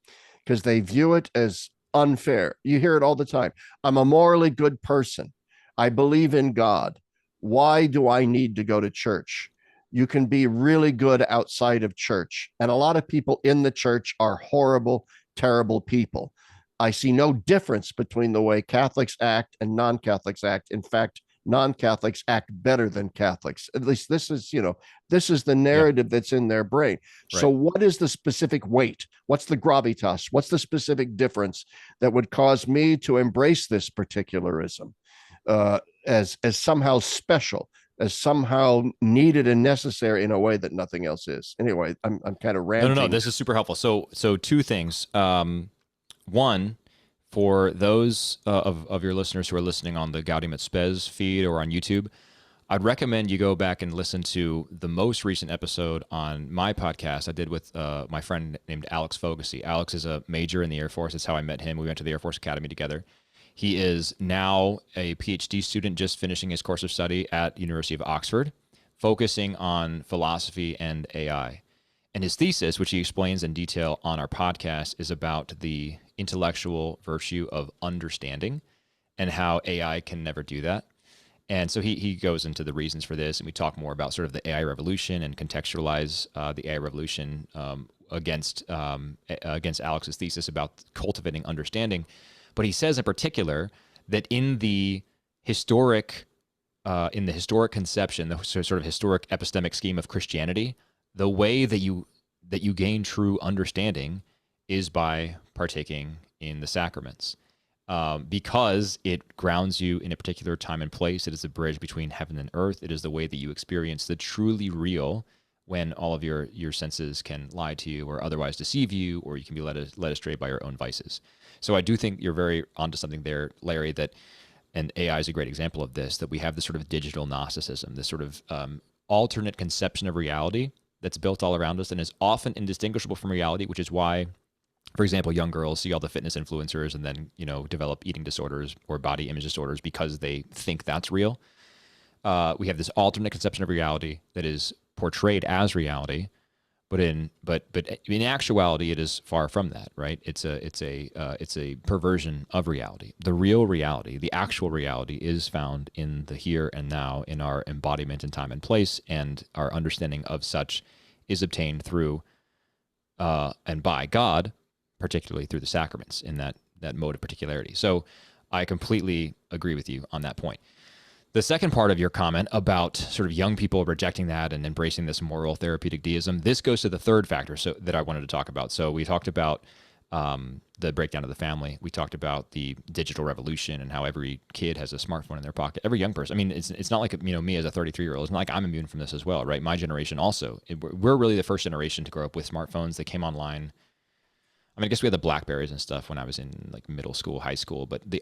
because they view it as unfair. You hear it all the time. I'm a morally good person. I believe in God. Why do I need to go to church? You can be really good outside of church. And a lot of people in the church are horrible, terrible people. I see no difference between the way Catholics act and non-Catholics act. In fact, non-Catholics act better than Catholics. At least this is, this is the Yeah. narrative that's in their brain. So Right. what is the specific weight? What's the gravitas? What's the specific difference that would cause me to embrace this particularism as somehow special, as somehow needed and necessary in a way that nothing else is? Anyway, I'm kind of No, no, no. ranting. This is super helpful. So two things. One, for those of your listeners who are listening on the Gaudium et Spes feed or on YouTube, I'd recommend you go back and listen to the most recent episode on my podcast I did with my friend named Alex Fogasy. Alex is a major in the Air Force. That's how I met him. We went to the Air Force Academy together. He is now a PhD student, just finishing his course of study at University of Oxford, focusing on philosophy and AI. And his thesis, which he explains in detail on our podcast, is about the intellectual virtue of understanding and how AI can never do that. And so he goes into the reasons for this, and we talk more about sort of the AI revolution and contextualize the AI revolution against Alex's thesis about cultivating understanding. But he says in particular that in the historic conception, the sort of historic epistemic scheme of Christianity, the way that you gain true understanding is by partaking in the sacraments, because it grounds you in a particular time and place. It is a bridge between heaven and earth. It is the way that you experience the truly real when all of your senses can lie to you or otherwise deceive you, or you can be led astray by your own vices. So I do think you're very onto something there, Larry, that, and AI is a great example of this, that we have this sort of digital Gnosticism, this sort of alternate conception of reality that's built all around us and is often indistinguishable from reality, which is why, for example, young girls see all the fitness influencers and then, develop eating disorders or body image disorders because they think that's real. We have this alternate conception of reality that is portrayed as reality, but in actuality, it is far from that, right? It's a perversion of reality. The real reality, the actual reality, is found in the here and now, in our embodiment in time and place, and our understanding of such is obtained through and by God, particularly through the sacraments, in that mode of particularity. So I completely agree with you on that point. The second part of your comment about sort of young people rejecting that and embracing this moral therapeutic deism, this goes to the third factor that I wanted to talk about. So we talked about the breakdown of the family. We talked about the digital revolution and how every kid has a smartphone in their pocket. Every young person. I mean, it's not like, me as a 33-year-old. It's not like I'm immune from this as well, right? My generation also. We're really the first generation to grow up with smartphones that came online. I mean, I guess we had the Blackberries and stuff when I was in like middle school, high school, but the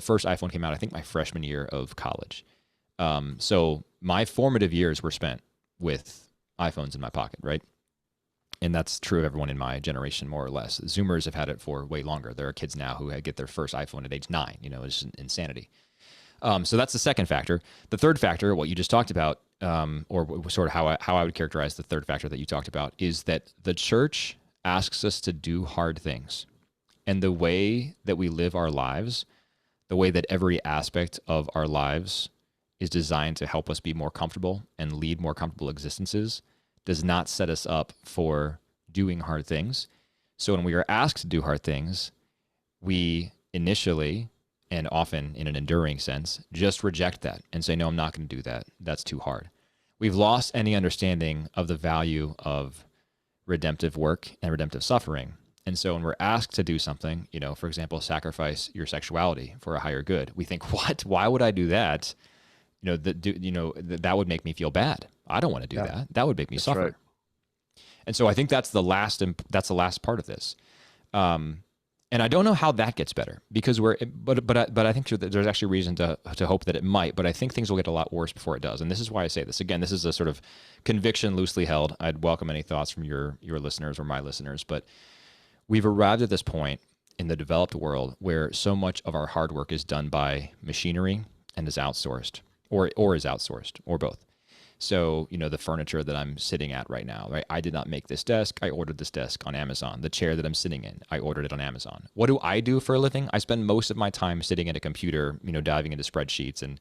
first iPhone came out, I think my freshman year of college. So my formative years were spent with iPhones in my pocket, right? And that's true of everyone in my generation, more or less. Zoomers have had it for way longer. There are kids now who get their first iPhone at age 9. It's insanity. So that's the second factor. The third factor, what you just talked about, or sort of how I would characterize the third factor that you talked about, is that the church asks us to do hard things. And the way that we live our lives, the way that every aspect of our lives is designed to help us be more comfortable and lead more comfortable existences, does not set us up for doing hard things. So when we are asked to do hard things, we initially, and often in an enduring sense, just reject that and say, no, I'm not going to do that. That's too hard. We've lost any understanding of the value of redemptive work and redemptive suffering. And so when we're asked to do something, for example, sacrifice your sexuality for a higher good, we think, what? Why would I do that? That would make me feel bad. I don't want to do Yeah, that. That would make me that's right. suffer. And so I think that's the last part of this. Um, and I don't know how that gets better because but I think there's actually reason to hope that it might. But I think things will get a lot worse before it does. And this is why I say this again. This is a sort of conviction loosely held. I'd welcome any thoughts from your listeners or my listeners. But we've arrived at this point in the developed world where so much of our hard work is done by machinery and is outsourced, or is outsourced, or both. So, the furniture that I'm sitting at right now, right? I did not make this desk. I ordered this desk on Amazon. The chair that I'm sitting in, I ordered it on Amazon. What do I do for a living? I spend most of my time sitting at a computer, diving into spreadsheets and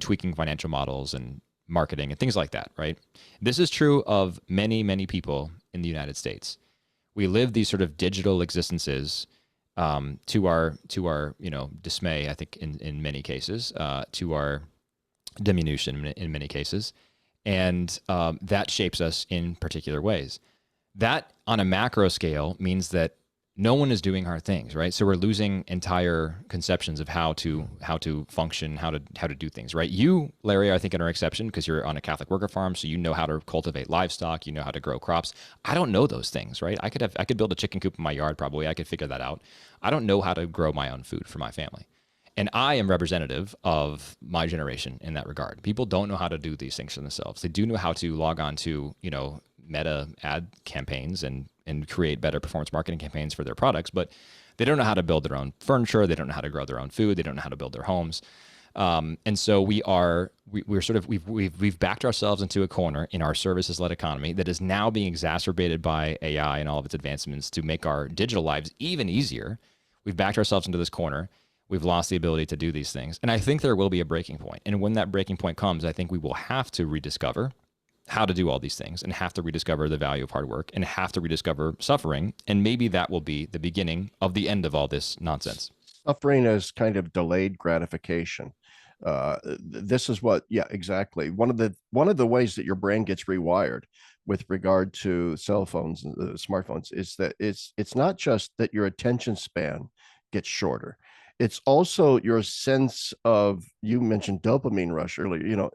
tweaking financial models and marketing and things like that, right? This is true of many, many people in the United States. We live these sort of digital existences to our dismay, I think in many cases, to our diminution in many cases, and that shapes us in particular ways. That on a macro scale means that no one is doing hard things, right? So we're losing entire conceptions of how to function, how to do things, right? You, Larry, I think are an exception because you're on a Catholic worker farm, so you know how to cultivate livestock, you know how to grow crops. I don't know those things, right? I could build a chicken coop in my yard, probably. I could figure that out. I don't know how to grow my own food for my family. And I am representative of my generation in that regard. People don't know how to do these things for themselves. They do know how to log on to, meta ad campaigns and create better performance marketing campaigns for their products, but they don't know how to build their own furniture. They don't know how to grow their own food. They don't know how to build their homes. And so we're sort of we've backed ourselves into a corner in our services-led economy that is now being exacerbated by AI and all of its advancements to make our digital lives even easier. We've backed ourselves into this corner. We've lost the ability to do these things. And I think there will be a breaking point. And when that breaking point comes, I think we will have to rediscover how to do all these things and have to rediscover the value of hard work and have to rediscover suffering. And maybe that will be the beginning of the end of all this nonsense. Suffering is kind of delayed gratification. This is what, yeah, exactly. One of the ways that your brain gets rewired with regard to cell phones and smartphones is that it's not just that your attention span gets shorter. It's also your sense of, you mentioned dopamine rush earlier,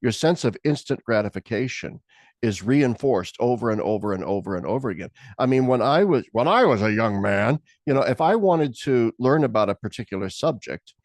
your sense of instant gratification is reinforced over and over and over and over again. I mean, when I was a young man, if I wanted to learn about a particular subject,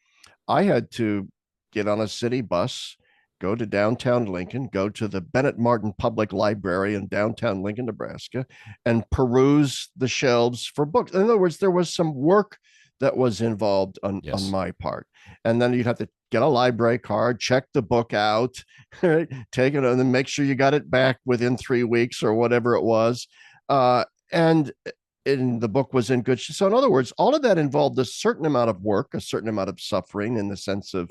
I had to get on a city bus, go to downtown Lincoln, go to the Bennett Martin Public Library in downtown Lincoln, Nebraska, and peruse the shelves for books. In other words, there was some work that was involved on Yes. my part. And then you'd have to get a library card, check the book out, right? Take it, and then make sure you got it back within 3 weeks or whatever it was. And the book was in good. So in other words, all of that involved a certain amount of work, a certain amount of suffering in the sense of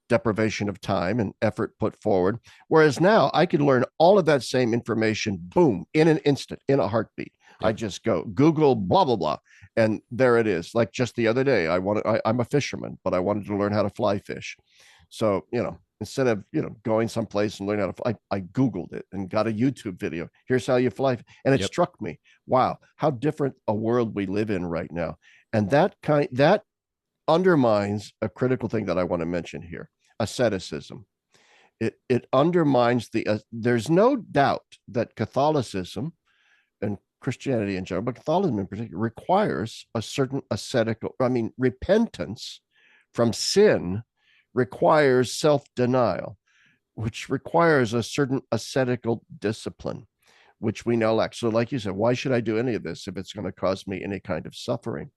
deprivation of time and effort put forward. Whereas now I can learn all of that same information, boom, in an instant, in a heartbeat. I Yep. just go Google blah blah blah, and there it is. Like just the other day, I'm a fisherman, but I wanted to learn how to fly fish. So instead of going someplace and learning how to fly, I Googled it and got a YouTube video. Here's how you fly, and it Yep. struck me, wow, how different a world we live in right now. And that undermines a critical thing that I want to mention here: asceticism. It undermines there's no doubt that Catholicism and Christianity in general, but Catholicism in particular, requires a certain ascetical, I mean, repentance from sin requires self-denial, which requires a certain ascetical discipline, which we now lack. So, like you said, why should I do any of this if it's going to cause me any kind of suffering?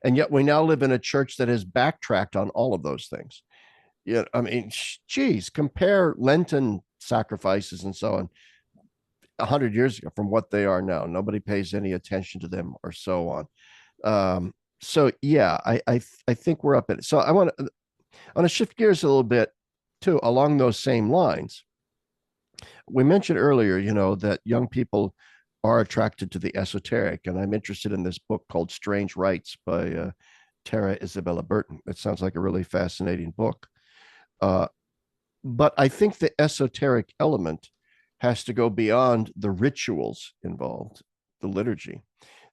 And yet we now live in a church that has backtracked on all of those things. Yeah, I mean, geez, compare Lenten sacrifices and so on 100 years ago from what they are now. Nobody pays any attention to them or so on. So yeah, I think we're up at it. So I want to shift gears a little bit too along those same lines. We mentioned earlier, that young people are attracted to the esoteric, and I'm interested in this book called Strange Rites by Tara Isabella Burton. It sounds like a really fascinating book. Uh, but I think the esoteric element has to go beyond the rituals involved, the liturgy.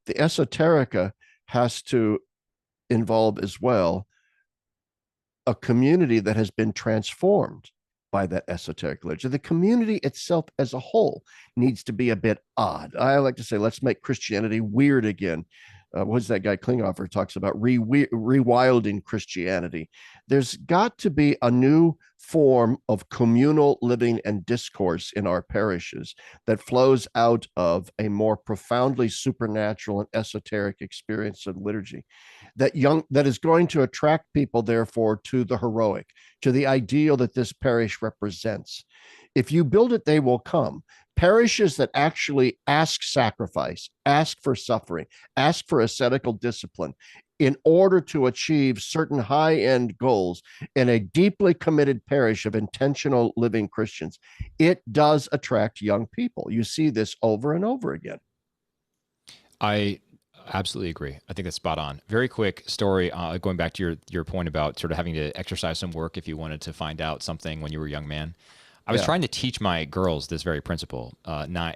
The esoterica has to involve as well a community that has been transformed by that esoteric literature. The community itself as a whole needs to be a bit odd. I like to say, let's make Christianity weird again. What's that guy Klinghoffer talks about rewilding Christianity? There's got to be a new form of communal living and discourse in our parishes that flows out of a more profoundly supernatural and esoteric experience of liturgy that is going to attract people, therefore, to the heroic, to the ideal that this parish represents. If you build it, they will come. Parishes that actually ask sacrifice, ask for suffering, ask for ascetical discipline in order to achieve certain high-end goals in a deeply committed parish of intentional living Christians, it does attract young people. You see this over and over again. I absolutely agree. I think that's spot on. Very quick story, going back to your point about sort of having to exercise some work if you wanted to find out something when you were a young man. I was trying to teach my girls this very principle,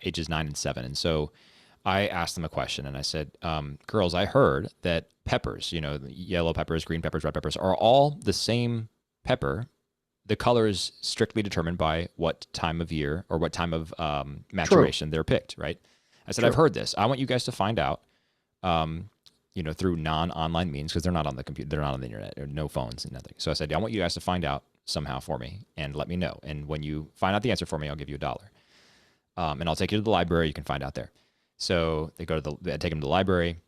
ages 9 and 7. And so I asked them a question and I said, girls, I heard that peppers, yellow peppers, green peppers, red peppers are all the same pepper. The color is strictly determined by what time of year or what time of maturation they're picked, right? I said, I've heard this. I want you guys to find out, through non-online means, because they're not on the computer, they're not on the internet, or no phones and nothing. So I said, I want you guys to find out somehow for me and let me know. And when you find out the answer for me, I'll give you $1. And I'll take you to the library. You can find out there. So I take them to the library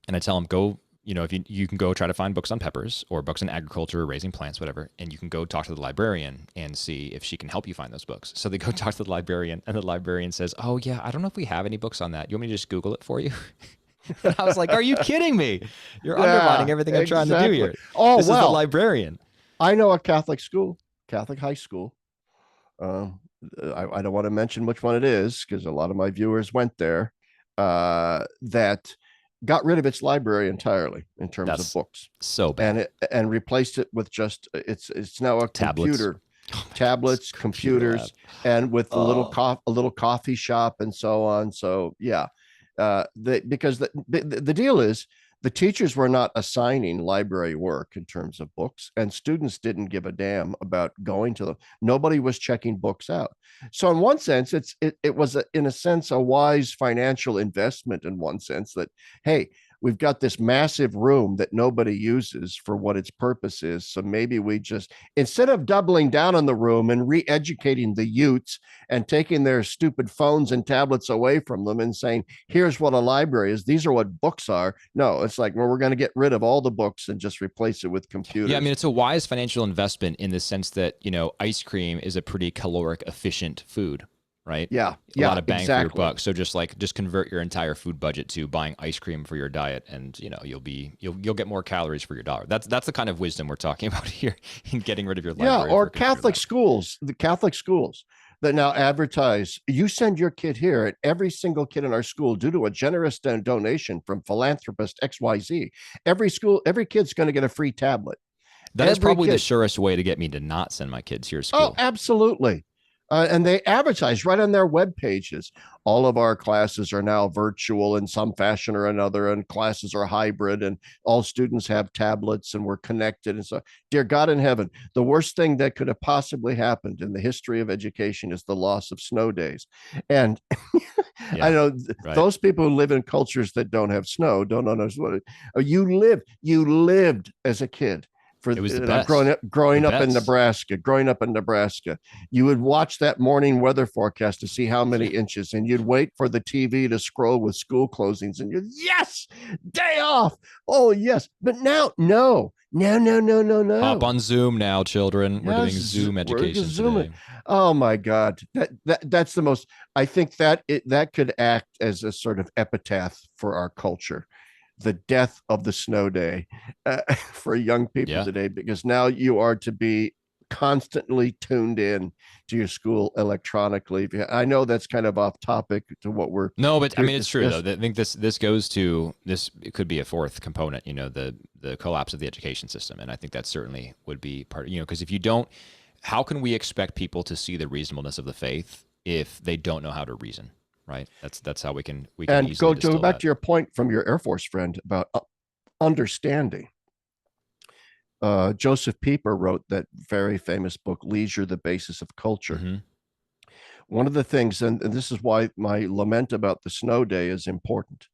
and I tell them, go, if you can go try to find books on peppers or books on agriculture, raising plants, whatever. And you can go talk to the librarian and see if she can help you find those books. So they go talk to the librarian and the librarian says, oh yeah, I don't know if we have any books on that. You want me to just Google it for you? And I was like, are you kidding me? You're undermining everything I'm trying to do here. Oh, this is the librarian. I know a Catholic school, Catholic high school. I don't want to mention which one it is because a lot of my viewers went there. That got rid of its library entirely in terms of books. So bad, and replaced it with just it's now a computer, tablets, computers, and with a little coffee shop and so on. So yeah, because the deal is, the teachers were not assigning library work in terms of books, and students didn't give a damn about going to them. Nobody was checking books out. So in one sense, it was in a sense a wise financial investment in one sense that, hey, we've got this massive room that nobody uses for what its purpose is. So maybe we just, instead of doubling down on the room and re-educating the youths and taking their stupid phones and tablets away from them and saying, here's what a library is, these are what books are. No, it's like, well, we're going to get rid of all the books and just replace it with computers. Yeah, I mean, it's a wise financial investment in the sense that, ice cream is a pretty caloric efficient food. Right? Yeah. A lot of bang for your buck. So just convert your entire food budget to buying ice cream for your diet, and you'll get more calories for your dollar. That's the kind of wisdom we're talking about here in getting rid of your library. Yeah, or Catholic schools, the Catholic schools that now advertise, you send your kid here, and every single kid in our school, due to a generous donation from philanthropist XYZ, every kid's going to get a free tablet. That is probably the surest way to get me to not send my kids here to school. Oh, absolutely. And they advertise right on their web pages. All of our classes are now virtual in some fashion or another, and classes are hybrid, and all students have tablets, and we're connected. And so, dear God in heaven, the worst thing that could have possibly happened in the history of education is the loss of snow days. And I know those people who live in cultures that don't have snow don't understand. You lived as a kid. It was the best. Growing up in Nebraska, you would watch that morning weather forecast to see how many inches, and you'd wait for the TV to scroll with school closings, and you'd, yes, day off. Oh yes, but now, no. Hop on Zoom now, children. We're doing Zoom education today. Oh my God, that's the most. I think that could act as a sort of epitaph for our culture. The death of the snow day for young people today, because now you are to be constantly tuned in to your school electronically. I know that's kind of off topic to what we're. No, but I mean, it's true though. I think this goes to this. It could be a fourth component, the collapse of the education system. And I think that certainly would be part of, because if you don't, how can we expect people to see the reasonableness of the faith if they don't know how to reason? Right. That's how we can and go back to your point from your Air Force friend about understanding. Joseph Pieper wrote that very famous book, Leisure, the Basis of Culture. Mm-hmm. One of the things, and this is why my lament about the snow day is important,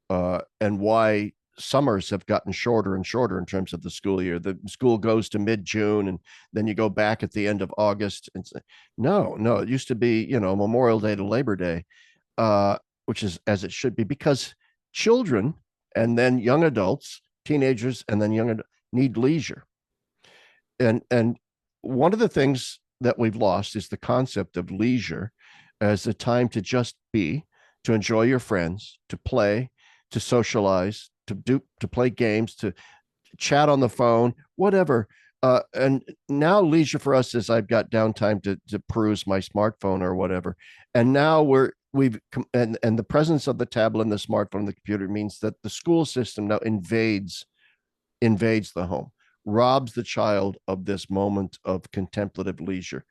and why summers have gotten shorter and shorter in terms of the school year. The school goes to mid-June, and then you go back at the end of August. And say, no, it used to be, Memorial Day to Labor Day, which is as it should be, because children and then young adults, teenagers, and then young adults need leisure. And one of the things that we've lost is the concept of leisure as a time to just be, to enjoy your friends, to play, to socialize, to play games, to chat on the phone, whatever. And now leisure for us is I've got downtime to peruse my smartphone or whatever. And now and the presence of the tablet and the smartphone and the computer means that the school system now invades the home, robs the child of this moment of contemplative leisure.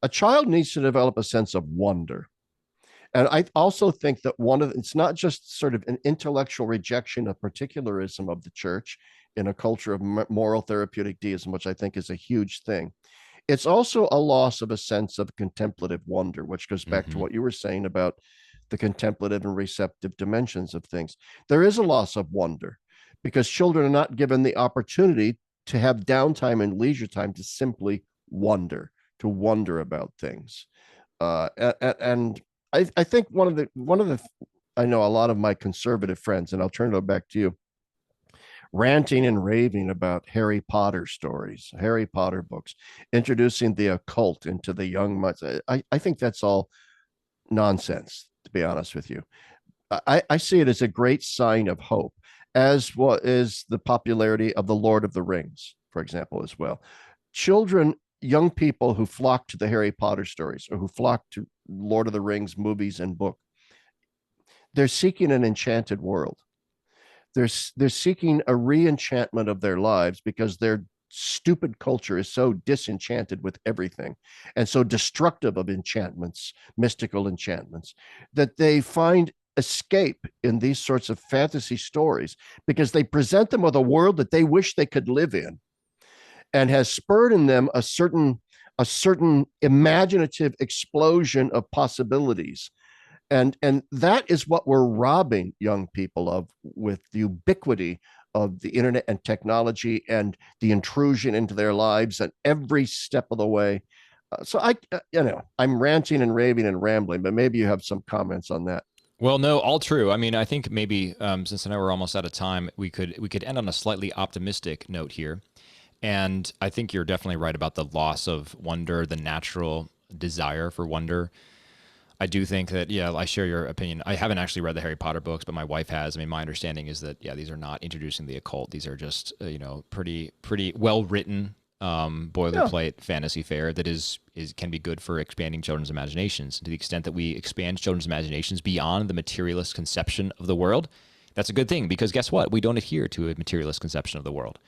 A child needs to develop a sense of wonder. And I also think that it's not just sort of an intellectual rejection of particularism of the church in a culture of moral therapeutic deism, which I think is a huge thing. It's also a loss of a sense of contemplative wonder, which goes back to what you were saying about the contemplative and receptive dimensions of things. There is a loss of wonder because children are not given the opportunity to have downtime and leisure time to simply wonder, to wonder about things. And I think I know a lot of my conservative friends, and I'll turn it back to you, ranting and raving about Harry Potter stories, Harry Potter books, introducing the occult into the young minds. I think that's all nonsense, to be honest with you. I see it as a great sign of hope, as what is the popularity of the Lord of the Rings, for example, as well. Children, young people who flock to the Harry Potter stories or who flock to Lord of the Rings movies and book, they're seeking an enchanted world. They're seeking a re-enchantment of their lives because their stupid culture is so disenchanted with everything and so destructive of enchantments, mystical enchantments, that they find escape in these sorts of fantasy stories because they present them with a world that they wish they could live in and has spurred in them a certain imaginative explosion of possibilities. And that is what we're robbing young people of with the ubiquity of the internet and technology and the intrusion into their lives at every step of the way. So I'm ranting and raving and rambling, but maybe you have some comments on that. Well, no, all true. I mean, I think maybe since I know we're almost out of time, we could end on a slightly optimistic note here. And I think you're definitely right about the loss of wonder, the natural desire for wonder. I do think that, yeah, I share your opinion. I haven't actually read the Harry Potter books, but my wife has. I mean, my understanding is that, yeah, these are not introducing the occult. These are just, pretty well written boilerplate fantasy fare that can be good for expanding children's imaginations. To the extent that we expand children's imaginations beyond the materialist conception of the world, that's a good thing because guess what? We don't adhere to a materialist conception of the world.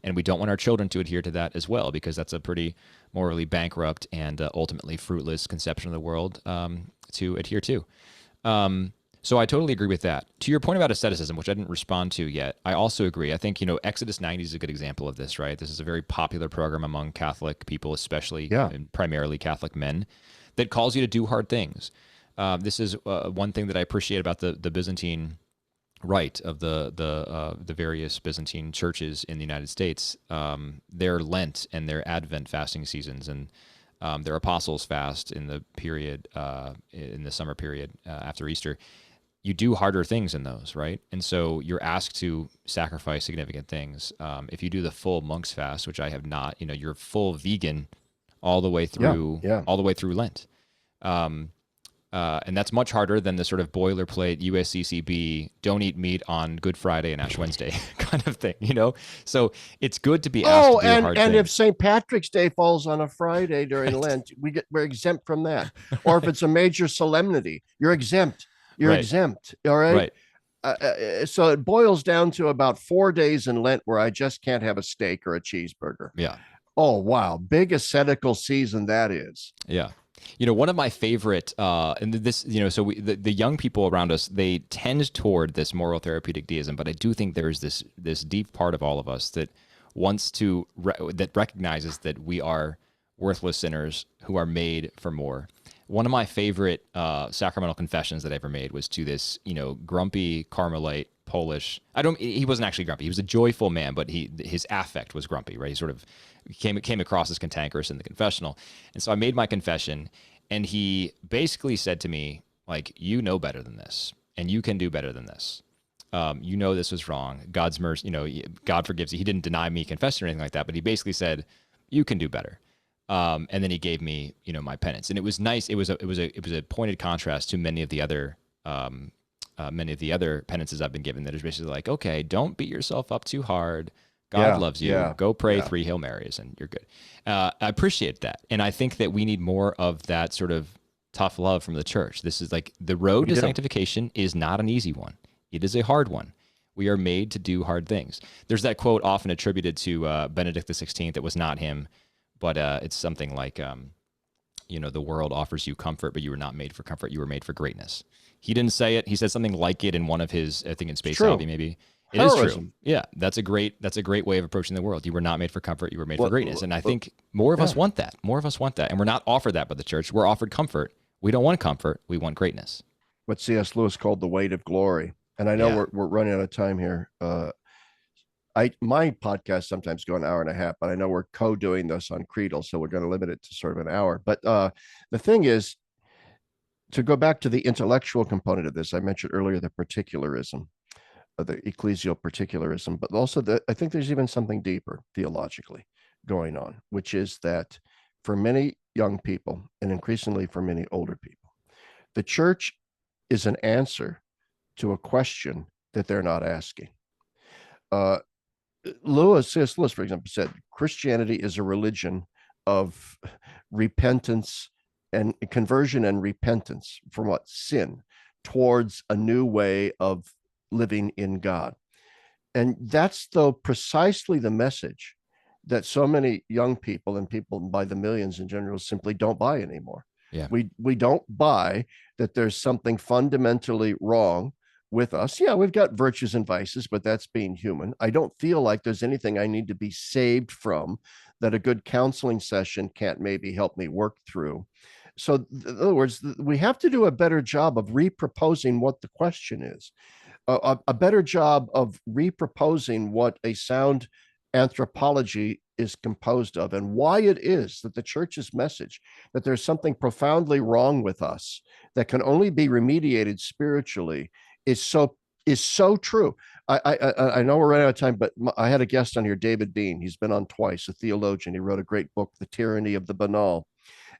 And we don't want our children to adhere to that as well, because that's a pretty morally bankrupt and ultimately fruitless conception of the world to adhere to. So I totally agree with that. To your point about asceticism, which I didn't respond to yet, I also agree. I think, Exodus 90 is a good example of this, right? This is a very popular program among Catholic people, especially and primarily Catholic men, that calls you to do hard things. This is one thing that I appreciate about the Byzantine rite of the various Byzantine churches in the United States. Their Lent and their Advent fasting seasons and their Apostles' fast in the period in the summer period after Easter. You do harder things in those, right? And so you're asked to sacrifice significant things. If you do the full monk's fast, which I have not, you're full vegan all the way through all the way through Lent. And that's much harder than the sort of boilerplate USCCB don't eat meat on Good Friday and Ash Wednesday kind of thing, So it's good to be asked to do hard things. And if St. Patrick's Day falls on a Friday during Lent, we're exempt from that. Or if it's a major solemnity, you're exempt. You're exempt. All right. So it boils down to about 4 days in Lent where I just can't have a steak or a cheeseburger. Yeah. Oh, wow. Big ascetical season that is. Yeah. One of my favorite, and this, so the young people around us, they tend toward this moral therapeutic deism, but I do think there's this deep part of all of us that that recognizes that we are worthless sinners who are made for more. One of my favorite sacramental confessions that I ever made was to this, grumpy Carmelite Polish. He wasn't actually grumpy. He was a joyful man, but his affect was grumpy, right? He sort of came across as cantankerous in the confessional. And so I made my confession, and he basically said to me, like, you know better than this, and you can do better than this. This was wrong. God's mercy, God forgives you. He didn't deny me confession or anything like that, but he basically said, you can do better. And then he gave me, my penance, and it was nice. It was a pointed contrast to many of the other penances I've been given. That is basically like, okay, don't beat yourself up too hard. God loves you. Yeah, Go pray yeah. 3 Hail Marys, and you're good. I appreciate that, and I think that we need more of that sort of tough love from the church. This is like the road to sanctification is not an easy one. It is a hard one. We are made to do hard things. There's that quote often attributed to Benedict XVI. That was not him. But it's something like, the world offers you comfort, but you were not made for comfort. You were made for greatness. He didn't say it. He said something like it in one of his, I think in Space Oddity, maybe. It is true. Yeah, that's a great way of approaching the world. You were not made for comfort. You were made for greatness. And I think more of us want that. More of us want that. And we're not offered that by the church. We're offered comfort. We don't want comfort. We want greatness. What C.S. Lewis called the weight of glory. And I know we're running out of time here. My podcast sometimes go an hour and a half, but I know we're co-doing this on Creedal, so we're going to limit it to sort of an hour. But the thing is, to go back to the intellectual component of this, I mentioned earlier the particularism, the ecclesial particularism, but also I think there's even something deeper theologically going on, which is that for many young people, and increasingly for many older people, the church is an answer to a question that they're not asking. C.S. Lewis, for example, said Christianity is a religion of repentance and conversion and repentance from what? Sin, towards a new way of living in God. And that's precisely the message that so many young people and people by the millions in general simply don't buy anymore. Yeah. We don't buy that there's something fundamentally wrong with us. Yeah, we've got virtues and vices, but that's being human. I don't feel like there's anything I need to be saved from that a good counseling session can't maybe help me work through. So in other words, we have to do a better job of reproposing what the question is, a better job of reproposing what a sound anthropology is composed of, and why it is that the church's message that there's something profoundly wrong with us that can only be remediated spiritually is so true. I know we're running out of time, but I had a guest on here, David Bean. He's been on twice, a theologian. He wrote a great book, The Tyranny of the Banal.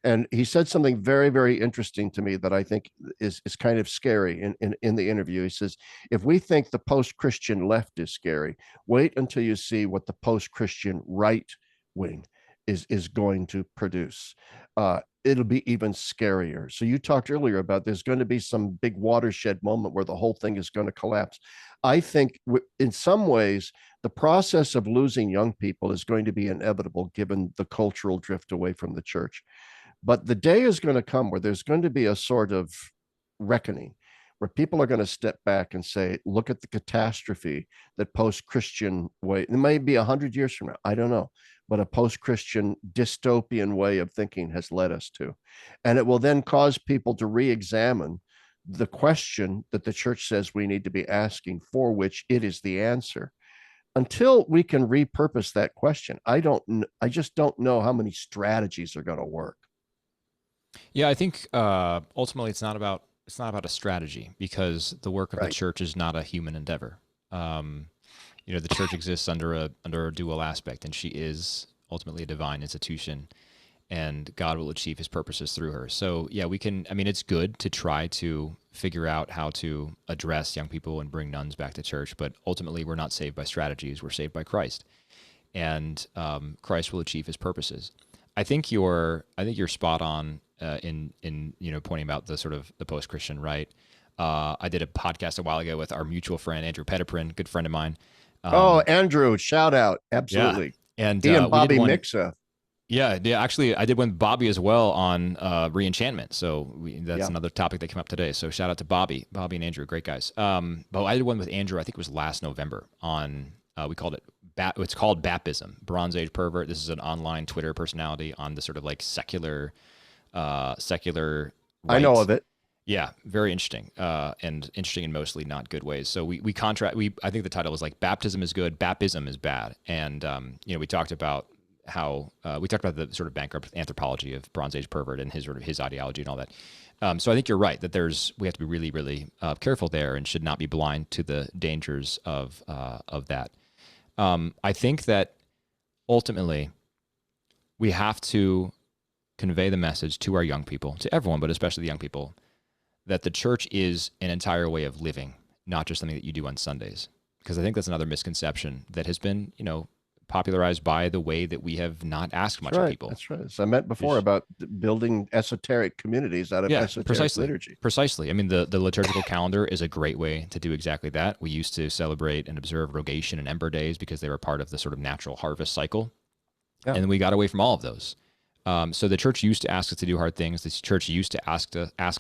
And he said something very, very interesting to me that I think is kind of scary in the interview. He says, if we think the post-Christian left is scary, wait until you see what the post-Christian right wing is going to produce. It'll be even scarier. So you talked earlier about there's going to be some big watershed moment where the whole thing is going to collapse. I think in some ways, the process of losing young people is going to be inevitable given the cultural drift away from the church. But the day is going to come where there's going to be a sort of reckoning where people are going to step back and say, look at the catastrophe that post-Christian way, it may be 100 years from now, I don't know, but a post-Christian dystopian way of thinking has led us to. And it will then cause people to re-examine the question that the church says we need to be asking, for which it is the answer. Until we can repurpose that question, I just don't know how many strategies are going to work. Yeah, I think ultimately it's not about a strategy, because the work of the church is not a human endeavor. The church exists under a dual aspect, and she is ultimately a divine institution, and God will achieve his purposes through her. So yeah, it's good to try to figure out how to address young people and bring nuns back to church, but ultimately we're not saved by strategies, we're saved by Christ. And Christ will achieve his purposes. I think you're spot on in pointing out the sort of the post-Christian right. I did a podcast a while ago with our mutual friend Andrew Petiprin, good friend of mine. Andrew, shout out, absolutely. Yeah. And he and Bobby Mixa. Yeah. Actually, I did one with Bobby as well on re-enchantment. So that's another topic that came up today. So shout out to Bobby and Andrew, great guys. But I did one with Andrew, I think it was last November, on we called it it's called Baptism, Bronze Age pervert. This is an online Twitter personality on the sort of like secular I know right. of it. Yeah, very interesting, and interesting in mostly not good ways. So we contrast. I think the title was like baptism is good, baptism is bad, and we talked about how we talked about the sort of bankrupt anthropology of Bronze Age pervert and his ideology and all that. So I think you're right that we have to be really really careful there and should not be blind to the dangers of that. I think that ultimately we have to convey the message to our young people, to everyone, but especially the young people, that the church is an entire way of living, not just something that you do on Sundays. Because I think that's another misconception that has been, popularized by the way that we have not asked much of people. That's right. So I meant before about building esoteric communities out of esoteric liturgy. Precisely. I mean, the liturgical calendar is a great way to do exactly that. We used to celebrate and observe Rogation and Ember Days because they were part of the sort of natural harvest cycle. Yeah. And we got away from all of those. So the church used to ask us to do hard things. The church used to ask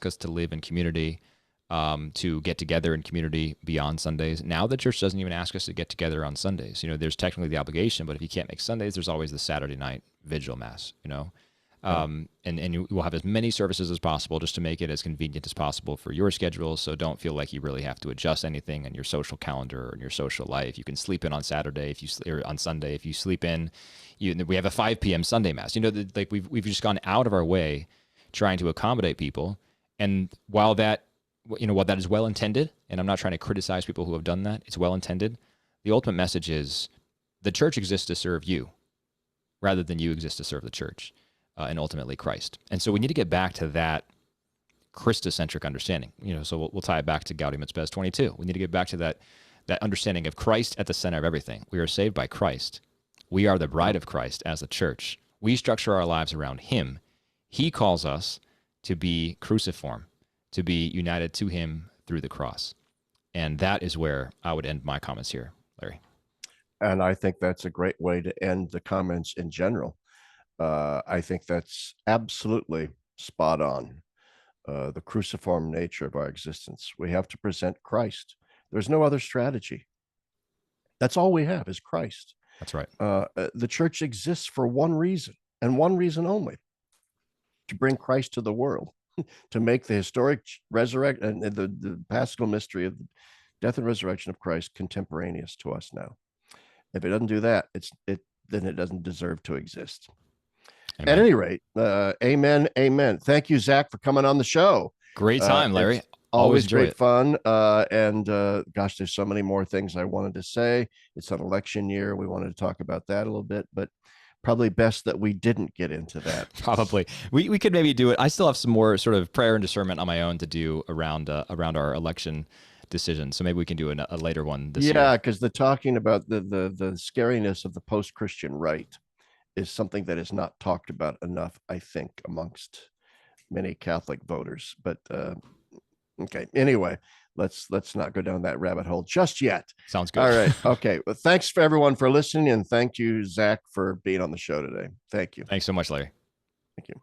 us to live in community, to get together in community beyond Sundays. Now the church doesn't even ask us to get together on Sundays. There's technically the obligation, but if you can't make Sundays, there's always the Saturday night vigil mass. And you will have as many services as possible just to make it as convenient as possible for your schedule. So don't feel like you really have to adjust anything in your social calendar or in your social life. You can sleep in on Saturday or on Sunday if you sleep in. We have a 5 p.m. Sunday mass. Like we've just gone out of our way trying to accommodate people. And while that is well intended, and I'm not trying to criticize people who have done that, it's well intended. The ultimate message is the church exists to serve you, rather than you exist to serve the church. And ultimately Christ. And so we need to get back to that Christocentric understanding. So we'll tie it back to Gaudium et Spes 22. We need to get back to that understanding of Christ at the center of everything. We are saved by Christ. We are the bride of Christ as the church. We structure our lives around him. He calls us to be cruciform, to be united to him through the cross. And that is where I would end my comments here, Larry. And I think that's a great way to end the comments in general. I think that's absolutely spot on. The cruciform nature of our existence. We have to present Christ. There's no other strategy. That's all we have is Christ. That's right. The church exists for one reason and one reason only: to bring Christ to the world, to make the historic resurrection and the paschal mystery of the death and resurrection of Christ contemporaneous to us now. If it doesn't do that, then it doesn't deserve to exist. Amen. At any rate, amen, amen. Thank you, Zac, for coming on the show. Great time, Larry. Always great fun. And gosh, there's so many more things I wanted to say. It's an election year. We wanted to talk about that a little bit, but probably best that we didn't get into that. Probably. We could maybe do it. I still have some more sort of prayer and discernment on my own to do around our election decision. So maybe we can do a later one this year. Yeah, because the talking about the scariness of the post-Christian right is something that is not talked about enough, I think, amongst many Catholic voters. But okay, anyway, let's not go down that rabbit hole just yet. Sounds good. All right. Okay. Well, thanks for everyone for listening, and thank you, Zac, for being on the show today. Thank you. Thanks so much, Larry. Thank you.